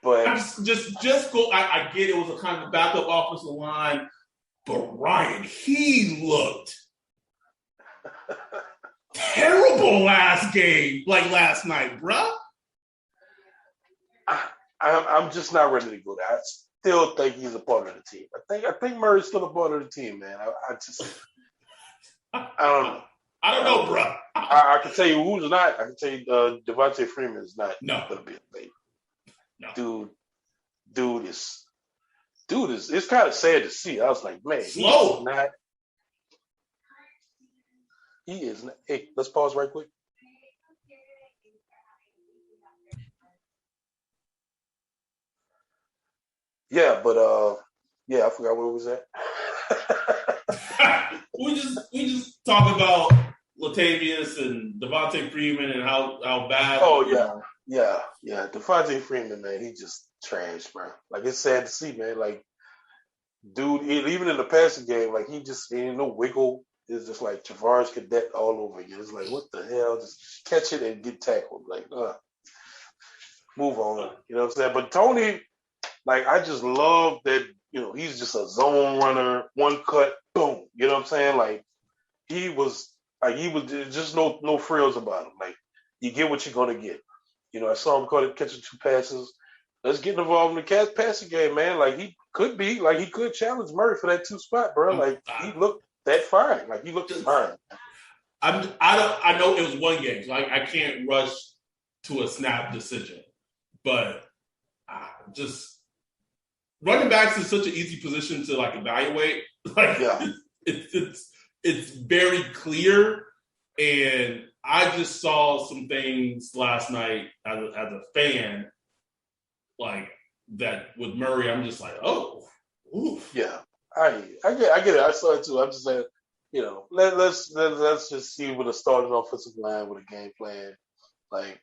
But just go. I get it was a kind of a backup offensive line, but Ryan, he looked terrible last last night, bruh. I'm just not ready to go there. I still think he's a part of the team. I think Murray's still a part of the team, man. I don't know. I don't know, bruh. I can tell you who's not. I can tell you Devontae Freeman is not going to be a thing. No. Dude is. It's kind of sad to see. I was like, man, slow. He is not. Hey, let's pause right quick. Yeah, but I forgot where it was at. we just talk about Latavius and Devontae Freeman and how bad. Oh yeah. Devontae Freeman, man, he just trash, bro. Like it's sad to see, man. Like, dude, even in the passing game, like he ain't no wiggle. It's just like Travaris Cadet all over again. It's like, what the hell? Just catch it and get tackled. Like, move on. You know what I'm saying? But Tony, like, I just love that. You know, he's just a zone runner, one cut, boom. You know what I'm saying? Like, he was just no frills about him. Like, you get what you're gonna get. You know, I saw him catching 2 passes. Let's get involved in the passing game, man. Like he could challenge Murray for that 2 spot, bro. Like he looked that fine. Like he looked fine. I know it was one game, so I can't rush to a snap decision. But just running backs is such an easy position to like evaluate. Like it's very clear, and I just saw some things last night as a fan, like that with Murray. I'm just like, oh, oof. Yeah, I get it. I saw it too. I'm just saying, you know, let's just see with a starting offensive line with a game plan. Like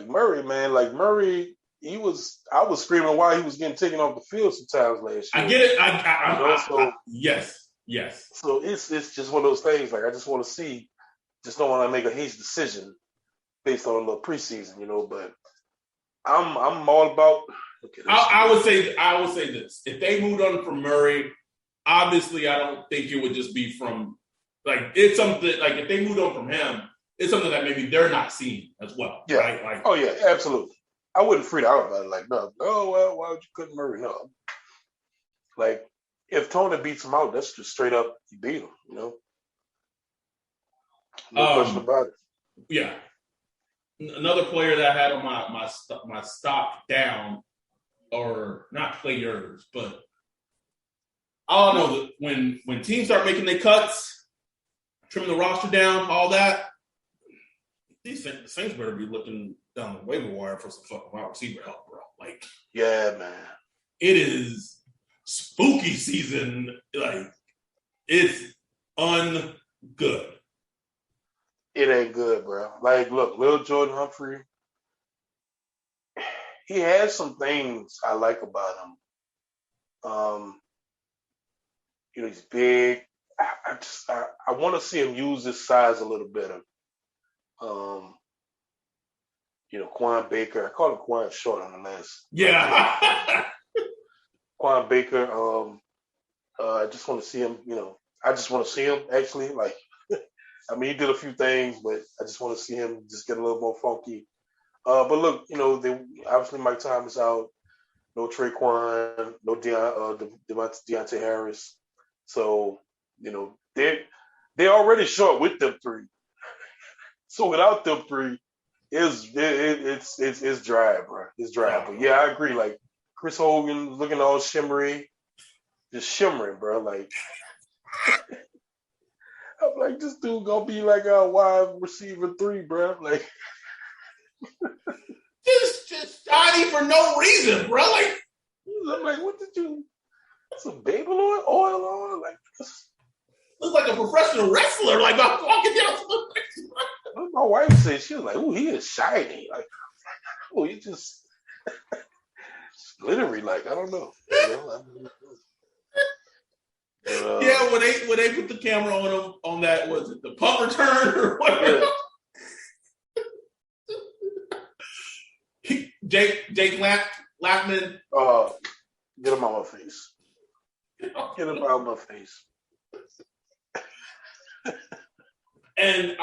Murray, man. Like Murray, I was screaming why he was getting taken off the field sometimes last year. I get it. Yes. So it's just one of those things. Like I just want to see. Just don't want to make a hasty decision based on a little preseason, you know. But I'm all about I would say this: if they moved on from Murray, obviously, I don't think it would just be from it's something like if they moved on from him, it's something that maybe they're not seeing as well, Yeah. right? Like, oh yeah, absolutely. I wouldn't freak out about it. Like, no, well, why would you cut Murray? No, like if Tony beats him out, that's just straight up he beat him. No question about it. Yeah. Another player that I had on my stock down, or not players, but I don't know, when teams start making their cuts, trimming the roster down, all that, the Saints better be looking down the waiver wire for some fucking wide receiver help, bro. Like, yeah, man, it is spooky season. Like, it's ungood. It ain't good, bro. Like, look, Lil Jordan Humphrey, he has some things I like about him. He's big. I want to see him use his size a little better. Quan Baker. I call him Quan short on the last. Yeah. Quan Baker. I just want to see him. I just want to see him actually. Like, I mean, he did a few things, but I just want to see him just get a little more funky. But look, obviously Mike Thomas out. No Traquan. No Deontay Harris. So they're already short with them three. So without them three, it's dry, bro. It's dry. But yeah, I agree. Like Chris Hogan looking all shimmery, just shimmering, bro. Like I'm like, this dude gonna be like a wide receiver 3, bro. Like just shiny for no reason, bro. Like, I'm like, what did you? Some baby oil on? Like, look like a professional wrestler. Like, I'm walking down the my wife said, she was like, "Oh, he is shiny." Like, oh, he just glittery. Like, I don't know. Yeah, when they put the camera on him on that, was it the punt return or whatever? Yeah. Jake Lappman. Get him out my face. Get him out my face. And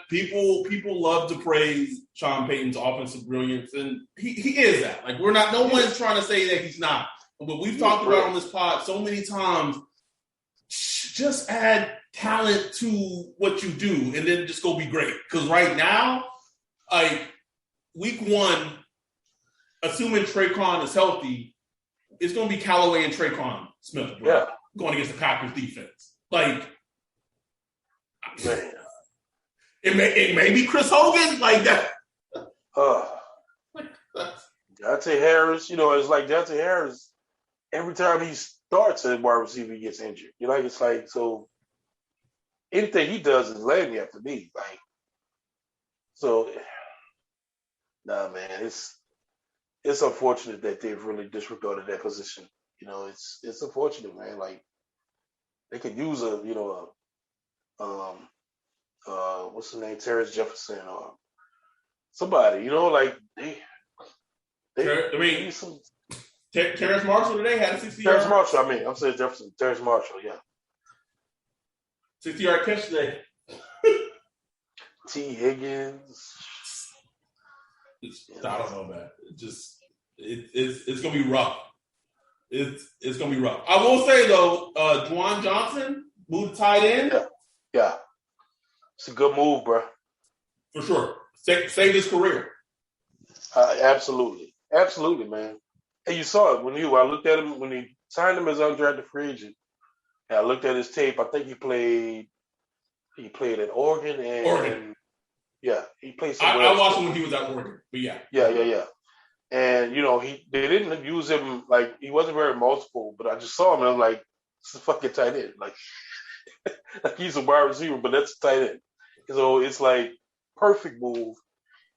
people love to praise Sean Payton's offensive brilliance, and he is that. Like, no one's trying to say that he's not. But we've talked about on this pod so many times, just add talent to what you do, and then just go be great. Because right now, like week 1, assuming Traquan is healthy, it's going to be Callaway and Traquan Smith, bro, yeah, going against the Packers defense. Like, man. It may be Chris Hogan like that. Deontay Harris, it's like Deontay Harris, every time he starts at wide receiver, he gets injured. It's like, so anything he does is landing after me. Like, so, nah, man, it's unfortunate that they've really disregarded that position. It's unfortunate, man. Like, they could use what's his name, Terrence Jefferson or somebody, like they need some. Terrence Marshall today had a 60-yard. Terrence Marshall, I'm saying Jefferson. Terrence Marshall, yeah. 60-yard catch today. T. Higgins. I don't know, man. It's gonna be rough. It's gonna be rough. I will say though, Juwan Johnson moved tight end. Yeah. It's a good move, bro. For sure. Saved his career. Absolutely, man. And you saw it when I looked at him when he signed him as undrafted free agent. And I looked at his tape. I think he played at Oregon and Oregon. Yeah, he played somewhere. I watched him when he was at Oregon, but yeah. Yeah. And they didn't use him, like, he wasn't very multiple, but I just saw him and I'm like, it's a fucking tight end. Like, like he's a wide receiver, but that's a tight end. So it's like perfect move.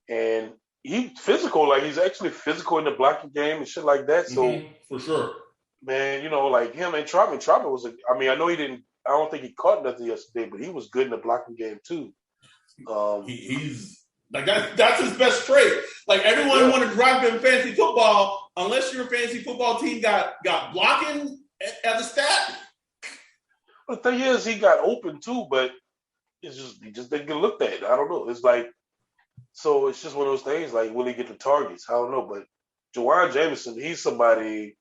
And he's physical, like he's actually physical in the blocking game and shit like that. So for sure. Man, like him and Trotman was I don't think he caught nothing yesterday, but he was good in the blocking game too. He's Like that's his best trait. Like everyone want to drive him fantasy football, unless your fantasy football team got blocking as a stat. The thing is, he got open too, but he just didn't get looked at. I don't know. It's like, so it's just one of those things. Like, will he get the targets? I don't know. But Jawan Jameson, he's somebody.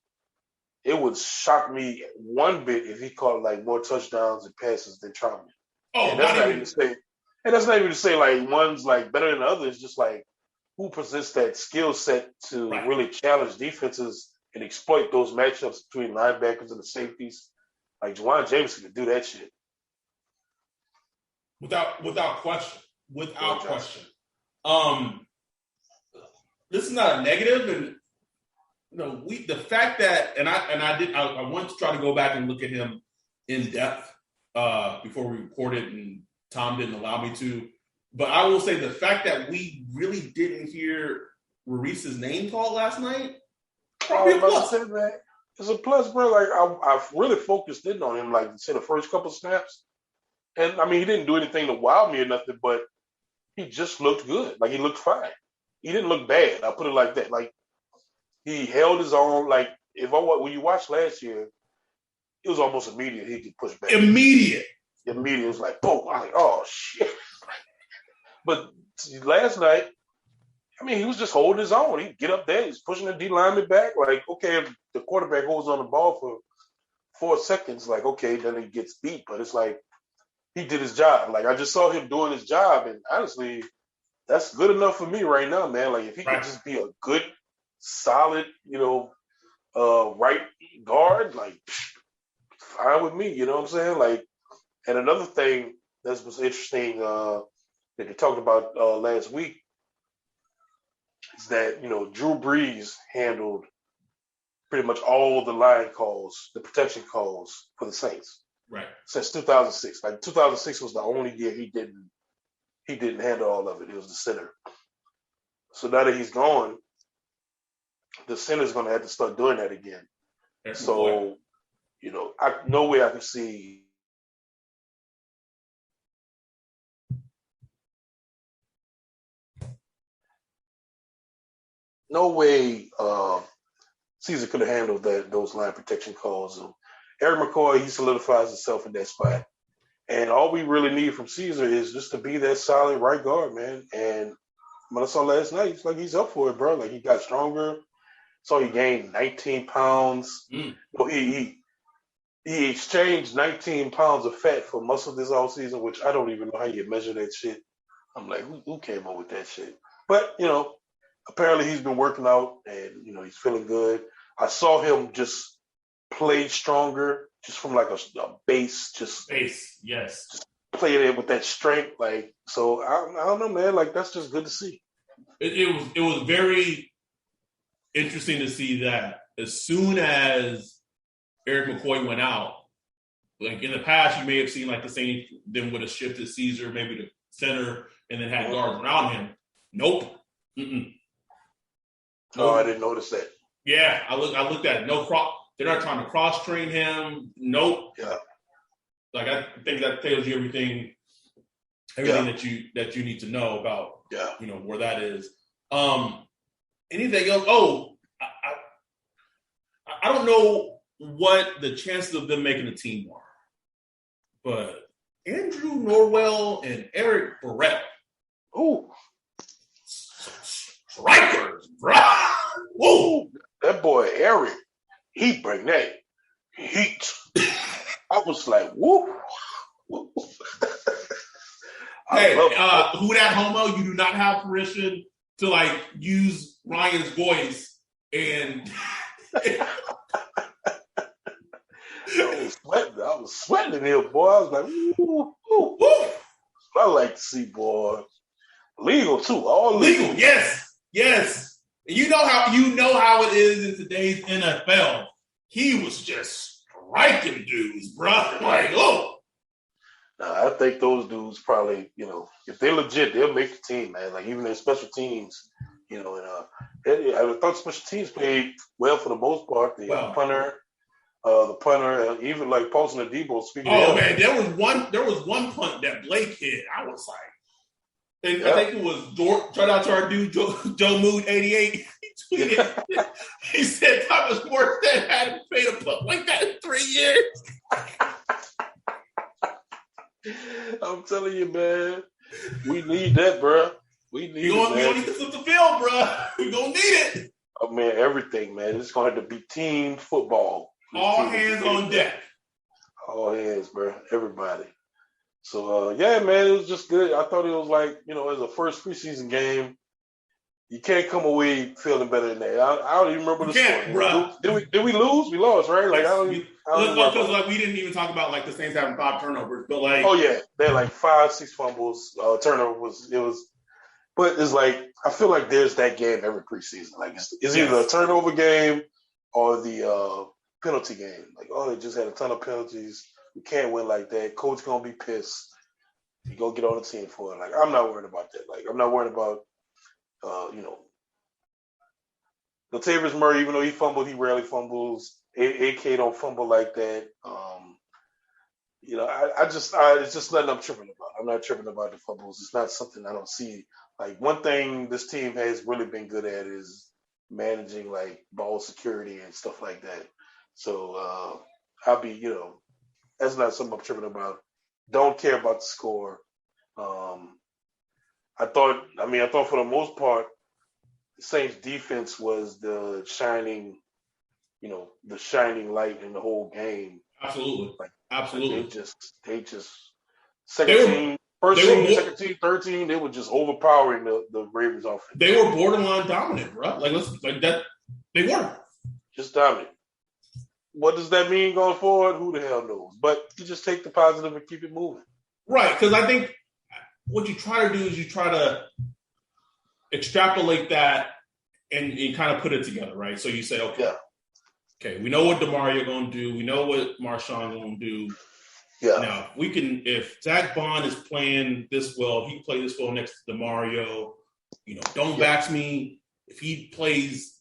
It would shock me one bit if he caught like more touchdowns and passes than Troutman. Oh, and that's not even to say. And that's not even to say like one's like better than the other. It's just like who possesses that skill set to really challenge defenses and exploit those matchups between linebackers and the safeties. Like Jawan Jameson could do that shit. Without question. This is not a negative, and the fact that I want to try to go back and look at him in depth before we recorded, and Tom didn't allow me to. But I will say the fact that we really didn't hear Reese's name called last night, probably a plus. It's a plus, bro. Like I really focused in on him, like say the first couple snaps, and I mean he didn't do anything to wow me or nothing, but he just looked good. Like he looked fine. He didn't look bad. I'll put it like that. Like he held his own. Like when you watched last year, it was almost immediate. He could push back. Immediate. It was like boom. I'm like, oh shit. But last night, I mean, he was just holding his own. He'd get up there, he's pushing the D lineman back. Like, okay, if the quarterback holds on the ball for 4 seconds, like, okay, then he gets beat. But it's like he did his job. Like, I just saw him doing his job, and honestly, that's good enough for me right now, man. Like, if he could just be a good, solid, right guard, like, fine with me. You know what I'm saying? Like, and another thing that was interesting that they talked about last week is that, Drew Brees handled pretty much all the line calls, the protection calls for the Saints. Right. Since 2006. Like 2006 was the only year he didn't handle all of it. It was the center. So now that he's gone, the center's going to have to start doing that again. So, no way I can see no way Caesar could have handled those line protection calls. Eric McCoy, he solidifies himself in that spot. And all we really need from Caesar is just to be that solid right guard, man. And when I saw last night, it's like he's up for it, bro. Like he got stronger. So he gained 19 pounds. Well, he exchanged 19 pounds of fat for muscle this offseason, which I don't even know how you measure that shit. I'm like, who came up with that shit? But, apparently he's been working out and, he's feeling good. I saw him just play stronger, just from like a base. Base, yes. Just play it with that strength. Like, so I don't know, man. Like, that's just good to see. It was very interesting to see that as soon as Eric McCoy went out, like in the past, you may have seen like the Saints then would have shifted Caesar maybe to center and then had guards around him. Nope. Mm-mm. Oh, I didn't notice that. Yeah, I looked at it. No cross. They're not trying to cross train him. Nope. Yeah. Like I think that tells you everything that you need to know about. Yeah. Where that is. Anything else? Oh, I don't know what the chances of them making a team are, but Andrew Norwell and Eric Barrett. Ooh. Strikers, bro. Whoa. That boy Eric, he bring that heat. I was like, whoop. Hey, who that homo? You do not have permission to like use Ryan's voice and I was sweating in here, boy. I was like, ooh, ooh, ooh. I like to see, boy. Legal too, all legal. Yes. And you know how it is in today's NFL. He was just striking dudes, bro. Like, oh. Nah, I think those dudes probably, if they're legit, they'll make the team, man. Like even their special teams, and I thought special teams played well for the most part. The punter, even like Paulson and Debo. Speaking man, there was one punt that Blake hit. I was like, And I think it was shout out to our dude Joe Mood 88. He tweeted. He said Thomas Morstead hadn't paid a putt like that in 3 years. I'm telling you, man. We need that, bro. We need it, man. We don't need to flip the field, bro. We gonna need it. Oh man, everything, man. It's going to be team football. All hands on deck. All hands, bro. Everybody. So yeah, man, it was just good. I thought it was like, as a first preseason game, you can't come away feeling better than that. I don't even remember the score. Bro. Did we lose? We lost, right? Like because we didn't even talk about like the Saints having 5 turnovers, but like they had like 5-6 fumbles, turnover but it's like I feel like there's that game every preseason. Like it's either a turnover game or the penalty game. Like, they just had a ton of penalties. We can't win like that. Coach gonna be pissed. You gonna get on the team for it. Like, I'm not worried about that. Like, I'm not worried about Latavius Murray, even though he fumbled, he rarely fumbles. AK don't fumble like that. It's just nothing I'm tripping about. I'm not tripping about the fumbles. It's not something I don't see. Like, one thing this team has really been good at is managing like ball security and stuff like that. So I'll be, that's not something I'm tripping about. Don't care about the score. I thought for the most part, the Saints defense was the shining light in the whole game. Absolutely. They just second team, third team, they were just overpowering the Ravens offense. They were borderline dominant, bro. They were. Just dominant. What does that mean going forward? Who the hell knows? But you just take the positive and keep it moving. Right, because I think what you try to do is you try to extrapolate that and kind of put it together, right? So you say, okay, we know what DeMario going to do. We know what Marshawn going to do. Yeah. Now, if Zach Bond is playing this well, he can play this well next to DeMario. Don't backs me. If he plays,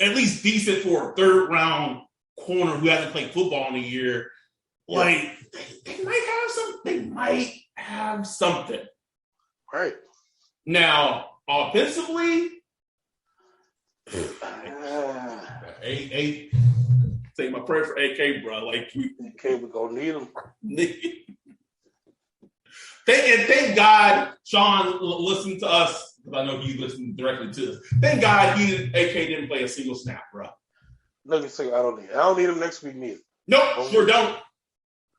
at least decent for a third-round corner who hasn't played football in a year, like, they might have something. They might have something. Right. Now, offensively, say my prayer for AK, bro. Like, we're going to need him. Thank God Sean listened to us, because I know he listened directly to us. Thank God AK didn't play a single snap, bro. Let me say, I don't need him next week neither. Nope, sure don't.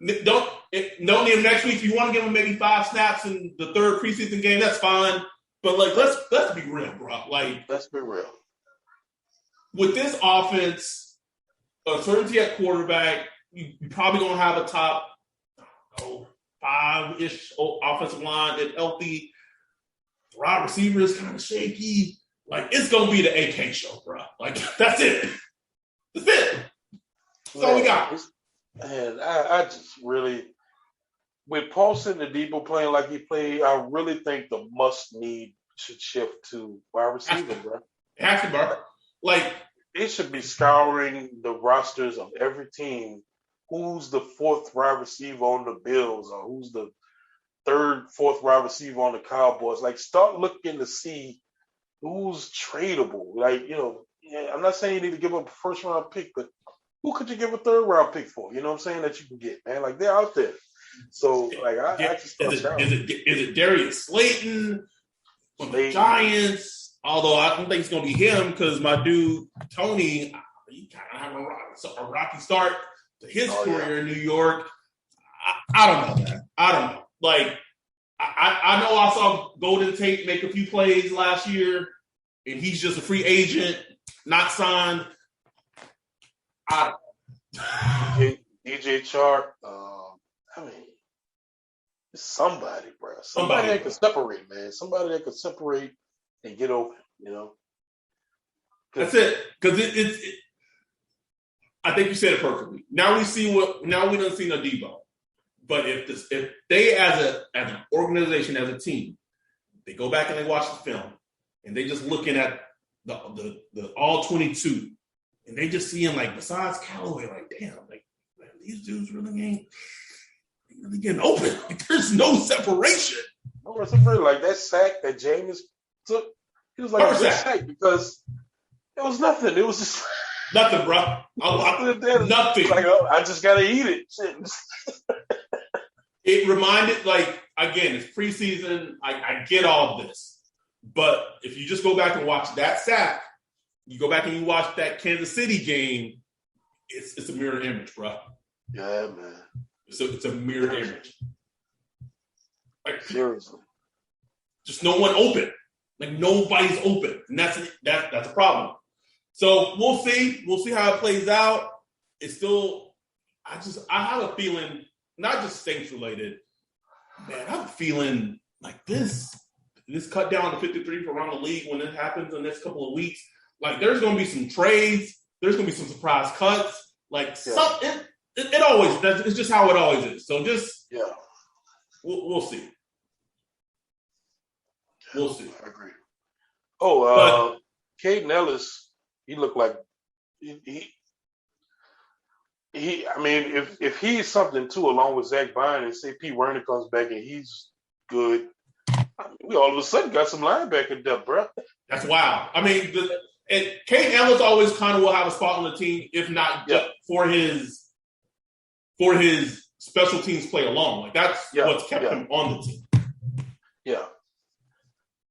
Don't need him next week. If you want to give him maybe 5 snaps in the third preseason game, that's fine. But like, let's be real, bro. Like, let's be real. With this offense, certainty at quarterback, you're probably gonna have a top 5-ish offensive line that's healthy. The wide receiver is kind of shaky. Like, it's gonna be the AK show, bro. Like, that's it. That's it. That's all we got. And I just really, with Paulson and Debo playing like he played, I really think the must-need should shift to wide receiver, bro. Has to, bro. Like, they should be scouring the rosters of every team. Who's the 4th wide receiver on the Bills, or who's the 3rd, 4th wide receiver on the Cowboys? Like, start looking to see who's tradable. Like, I'm not saying you need to give up a 1st-round pick, but who could you give a 3rd-round pick for? You know what I'm saying? That you can get, man. Like, they're out there. So, like, I just is it Darius Slayton from the Giants? Although I don't think it's going to be him, because my dude Tony, he kind of having a rocky start to his career in New York. I don't know, man. I don't know. Like, I know I saw Golden Tate make a few plays last year, and he's just a free agent, not signed. I don't know. DJ Chark, it's somebody, bro. Somebody that can separate, man. Somebody that can separate and get open, That's it. Because it's I think you said it perfectly. Now we don't see no Debo. But if they as an organization, as a team, they go back and they watch the film and they just looking at the all 22, and they just seeing, like, besides Callaway, like, damn, like, man, these dudes really ain't really getting open. Like, there's no separation. was afraid like that sack that Jameis took. He was like a good sack because it was nothing. It was just nothing, bro. Nothing. Like, oh, I just gotta eat it. Shit. It reminded, like, again, it's preseason. I get all of this, but if you just go back and watch that sack, you go back and you watch that Kansas City game, it's a mirror image, bro. Yeah, man. It's a mirror image. Like, seriously, just no one open. Like nobody's open, and that's a problem. So we'll see. We'll see how it plays out. It's still, I have a feeling, not just Saints related, man. I have a feeling like this cut down to 53 for around the league when it happens in the next couple of weeks. Like there's going to be some trades. There's going to be some surprise cuts. Like it always does. It's just how it always is. So just we'll see. We'll see. I agree. Oh, Caden Ellis, he looked like he. I mean, if he's something too, along with Zach Bynum and say Pete Werner comes back and he's good, we all of a sudden got some linebacker depth, bro. That's wild. I mean, Caden Ellis always kind of will have a spot on the team, if not just for his special teams play alone. Like that's what's kept him on the team. Yeah.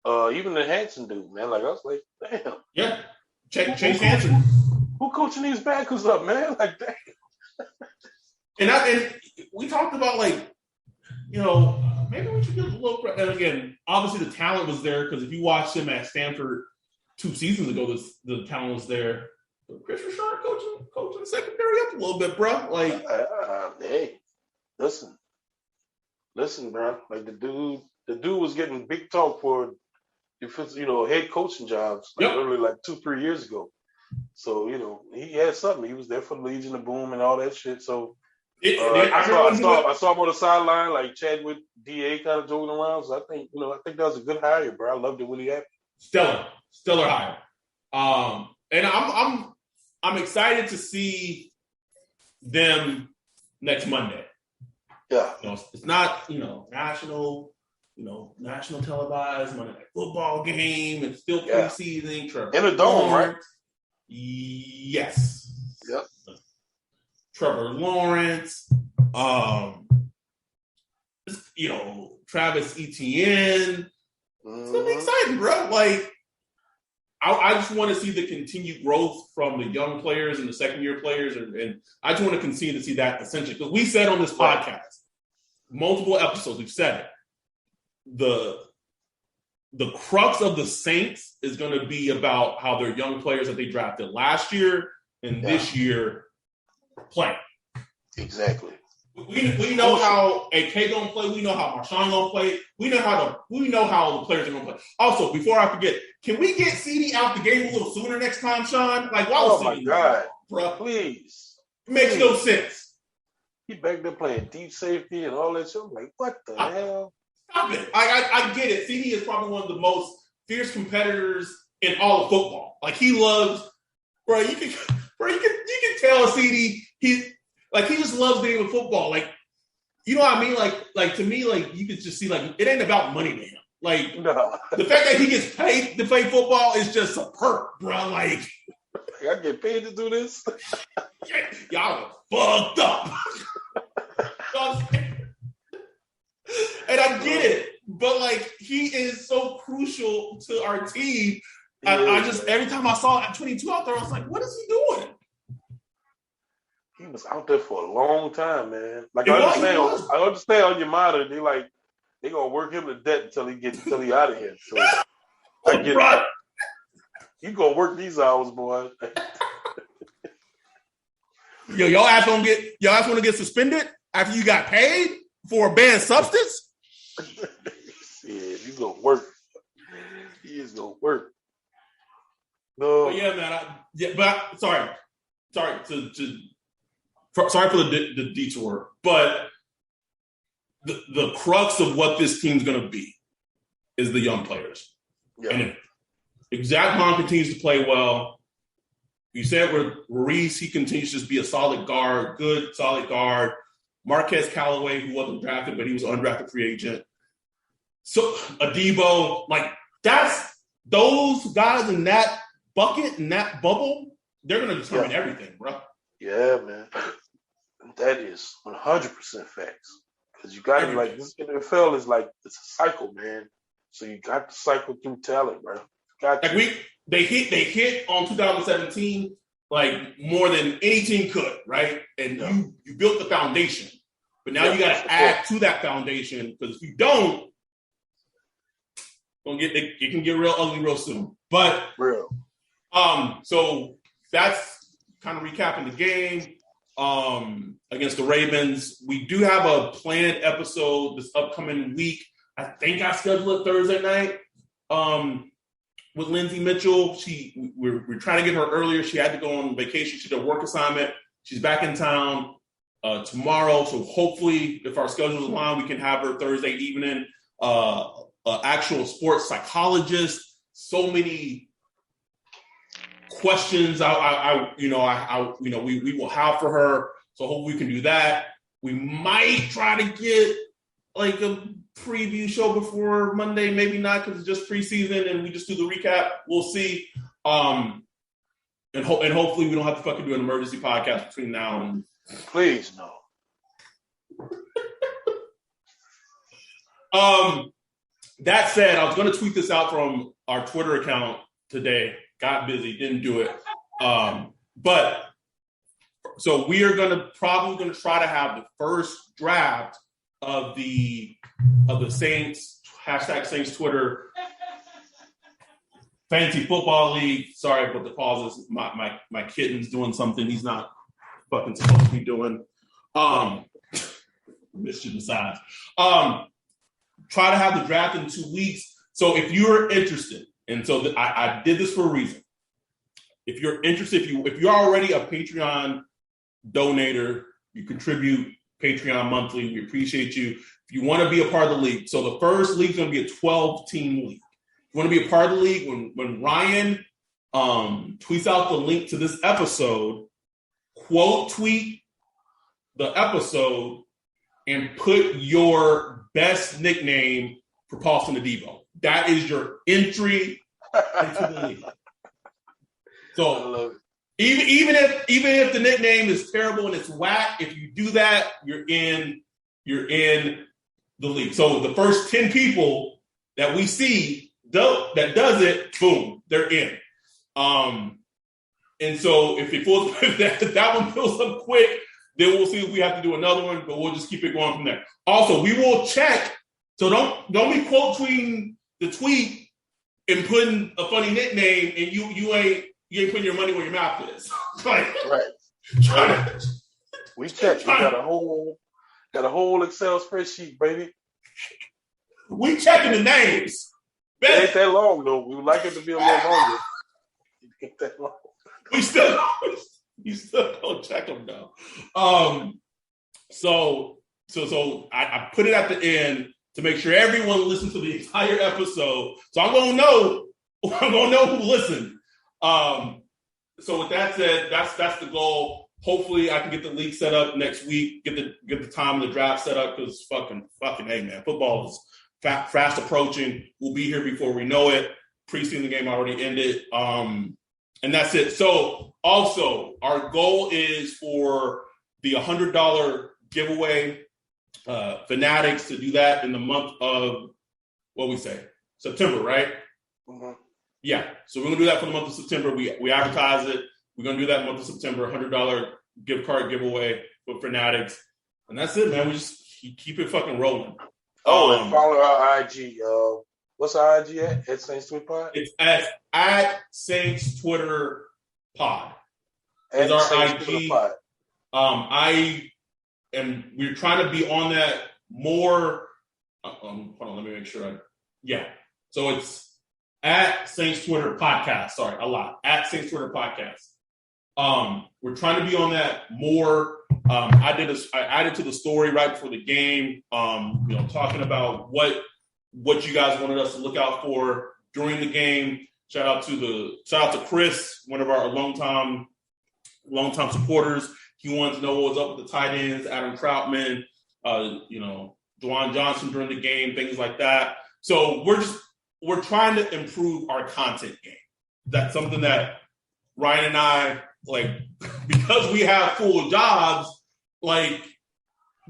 Even the Hanson dude, man. Like I was like, damn. Yeah. Chase Hansen. Who coaching these backers up, man? Like damn. And we talked about like, maybe we should give a little. And again, obviously the talent was there because if you watched him at Stanford 2 seasons ago, the talent was there. But Chris Richard coaching the secondary up a little bit, bro. Like, hey, listen, bro. Like the dude was getting big talk for head coaching jobs early, like 2-3 years ago. So he had something. He was there for the Legion of Boom and all that shit. So I saw him on the sideline, like Chadwick DA kind of joking around. So I think that was a good hire, bro. I loved it when he happened. Stellar hire. And I'm excited to see them next Monday. Yeah. It's not national televised Monday Night Football game. It's still preseason. Trevor in a dome, Lawrence. right? Yes. Yep. Trevor Lawrence. Travis Etienne. It's gonna be exciting, bro. Like, I just want to see the continued growth from the young players and the second-year players, and I just want to continue to see that essentially because we said on this podcast, multiple episodes, we've said it. The crux of the Saints is going to be about how their young players that they drafted last year and this year play. Exactly. We know how AK gonna play. We know how Marshawn gonna play. We know how the players are gonna play. Also, before I forget, can we get CD out the game a little sooner next time, Sean? Like, why was my God, bro? Please, it makes no sense. He back there playing deep safety and all that shit. I'm like, what the hell? Stop it! I get it. CD is probably one of the most fierce competitors in all of football. Like he loves, bro. You can tell CD he just loves the game of football. Like, you know what I mean? Like to me, like you could just see like it ain't about money to him. Like the fact that he gets paid to play football is just a perk, bro. Like I get paid to do this. Y'all are fucked up. And I get it, but like he is so crucial to our team. I just every time I saw at 22 out there, I was like, what is he doing? He was out there for a long time, man. Like I understand on your monitor, they gonna work him to death until he out of here. So I get it. You gonna work these hours, boy. Yo, y'all ass want to get suspended after you got paid for a banned substance? Yeah, you gonna work. He is gonna work. No. But yeah, man. Sorry for the detour, but the crux of what this team's going to be is the young players. Yeah. And if Zach Bond continues to play well, you said with Ruiz, he continues to just be a solid guard, good, solid guard. Marquez Callaway, who wasn't drafted, but he was an undrafted free agent. So Adebo, like that's those guys in that bucket in that bubble, they're gonna determine everything, bro. Yeah, man. That is 100% facts. Because you got to, like, this NFL is like, it's a cycle, man. So you got to cycle through talent, bro. They hit on 2017 like more than any team could, right? And you built the foundation. But now you got to add to that foundation, because if you don't, it can get real ugly real soon. But so that's kind of recapping the game against the Ravens. We do have a planned episode this upcoming week. I think I scheduled it Thursday night with Lindsay Mitchell. We're trying to get her earlier. She had to go on vacation. She did a work assignment. She's back in town tomorrow. So hopefully, if our schedules align, we can have her Thursday evening. Actual sports psychologist. So many questions we will have for her. So hopefully we can do that. We might try to get like a preview show before Monday, maybe not, because it's just preseason and we just do the recap. We'll see. And hopefully we don't have to fucking do an emergency podcast between now and. Please no. That said, I was going to tweet this out from our Twitter account today. Got busy, didn't do it. But so we are probably going to try to have the first draft of the Saints #Saints Twitter Fantasy Football League. Sorry about the pauses. My kitten's doing something he's not fucking supposed to be doing. Mischief aside. Try to have the draft in 2 weeks. So if you're interested, and so I did this for a reason. If you're interested, if you're already a Patreon donator, you contribute Patreon monthly. We appreciate you. If you want to be a part of the league, so the first league is going to be a 12-team league. If you want to be a part of the league, when Ryan tweets out the link to this episode, quote tweet the episode and put your best nickname for Paulson Adebo. That is your entry into the league. So even if the nickname is terrible and it's whack, if you do that, you're in the league. So the first 10 people that we see that does it, boom, they're in. And so if that one fills up quick, then we'll see if we have to do another one, but we'll just keep it going from there. Also, we will check. So don't be quote tweeting the tweet and putting a funny nickname, and you ain't putting your money where your mouth is. Right. We checked. We got a whole Excel spreadsheet, baby. We checking the names. It ain't that long though. We would like it to be a little longer. It ain't that long. You still don't check them though. So I put it at the end to make sure everyone listens to the entire episode. So I'm gonna know who listened. So with that said, that's the goal. Hopefully I can get the league set up next week, get the time of the draft set up, because fucking hey man, football is fast approaching. We'll be here before we know it. Preseason game already ended. And that's it. So also our goal is for the $100 giveaway, Fanatics, to do that in the month of, what we say, September, right? Mm-hmm. Yeah. So we're going to do that for the month of September. We advertise it. We're going to do that in the month of September, $100 gift card giveaway for Fanatics. And that's it, man. We just keep it fucking rolling. And follow our IG. What's our IG at Saints Twitter Pod? It's at Saints Twitter Pod. Is our Saints IG. Pod. We're trying to be on that more. Hold on, let me make sure. So it's at Saints Twitter Podcast. Sorry, a lot. At Saints Twitter Podcast. We're trying to be on that more. I added to the story right before the game, talking about what you guys wanted us to look out for during the game. Shout out to Chris, one of our longtime supporters. He wanted to know what was up with the tight ends, Adam Troutman, Juwan Johnson during the game, things like that. So we're trying to improve our content game. That's something that Ryan and I, like, because we have full jobs, like,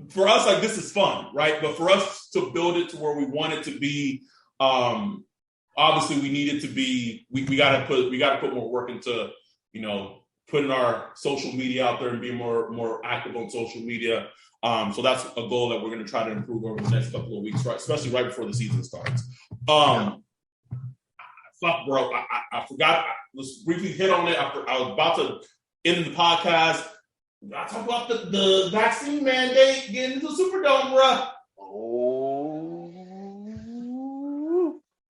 for us, like, this is fun, right? But for us to build it to where we want it to be, obviously we need it to be, we gotta put more work into, you know, putting our social media out there and being more active on social media. So that's a goal that we're going to try to improve over the next couple of weeks, right? Especially right before the season starts. Fuck, bro. I forgot. Let's briefly hit on it. I was about to end the podcast. I talk about the vaccine mandate getting into the Superdome, bro. Oh.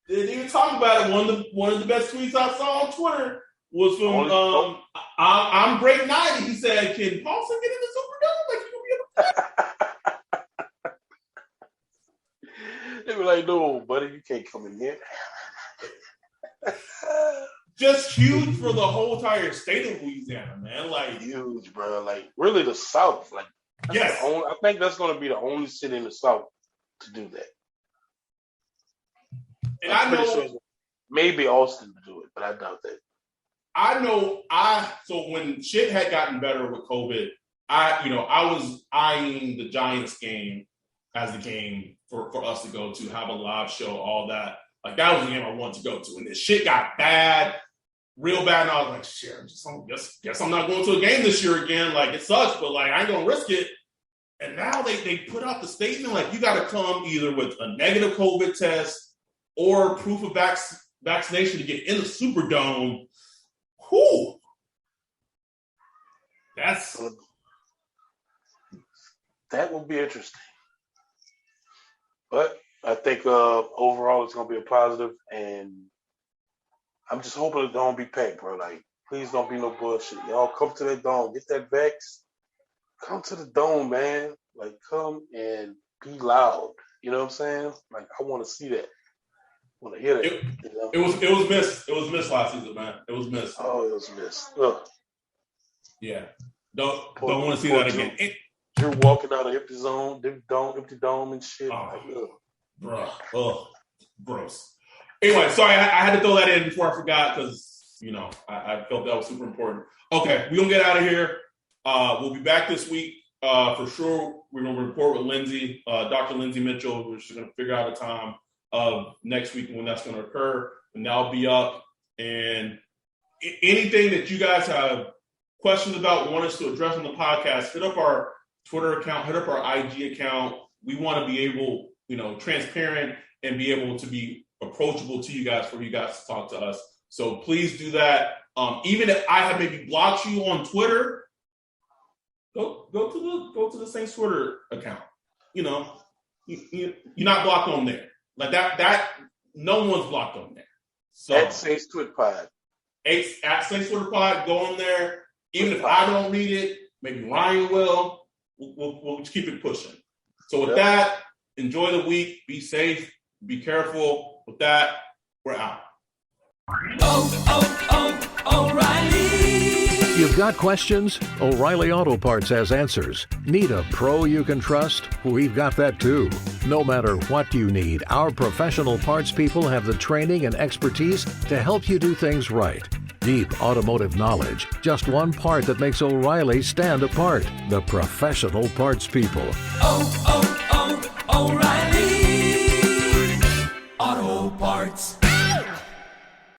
Didn't even talk about it. One of the best tweets I saw on Twitter was from I'm Break 90. He said, "Can Paulson get in the Superdome? Like, you gonna be able to They were like, "No, buddy, you can't come in here." Just huge for the whole entire state of Louisiana, man. Like, huge, bro. Like, really, the South. Like, yes, I think that's going to be the only city in the South to do that. And I know sure maybe Austin to do it, but I doubt that. So when shit had gotten better with COVID, I was eyeing the Giants game as the game for us to go to, have a live show, all that. Like, that was the game I wanted to go to. And this shit got bad, real bad. And I was like, shit, guess I'm not going to a game this year again. Like, it sucks, but, like, I ain't going to risk it. And now they put out the statement, like, you got to come either with a negative COVID test or proof of vaccination to get in the Superdome. Whew. That will be interesting. But I think overall it's going to be a positive, and I'm just hoping it don't be packed, bro. Like, please don't be no bullshit. Y'all come to that dome, get that vax. Come to the dome, man. Like, come and be loud. You know what I'm saying? Like, I want to see that. I want to hear that. It was missed. It was missed last season, man. It was missed. Oh, it was missed. Ugh. Yeah. Don't want to see that again. You're walking out of empty dome and shit. Bro. Ugh. Gross. Anyway, sorry, I had to throw that in before I forgot because, you know, I felt that was super important. Okay, we're going to get out of here. We'll be back this week for sure. We're going to report with Lindsay, Dr. Lindsay Mitchell. We're just going to figure out a time of next week when that's going to occur, and that'll be up. And anything that you guys have questions about, want us to address on the podcast, hit up our Twitter account, hit up our IG account. We want to be able, you know, transparent and be able to be approachable to you guys for you guys to talk to us. So please do that. Even if I have maybe blocked you on Twitter, go to the Saints Twitter account. You know, you're not blocked on there. Like that no one's blocked on there. So at Saints Twitter Pod. At Saints Twitter Pod, go on there. Even if I don't need it, maybe Ryan will. We'll just keep it pushing. So with that, enjoy the week. Be safe. Be careful. With that, we're out. O'Reilly. You've got questions? O'Reilly Auto Parts has answers. Need a pro you can trust? We've got that too. No matter what you need, our professional parts people have the training and expertise to help you do things right. Deep automotive knowledge. Just one part that makes O'Reilly stand apart. The professional parts people.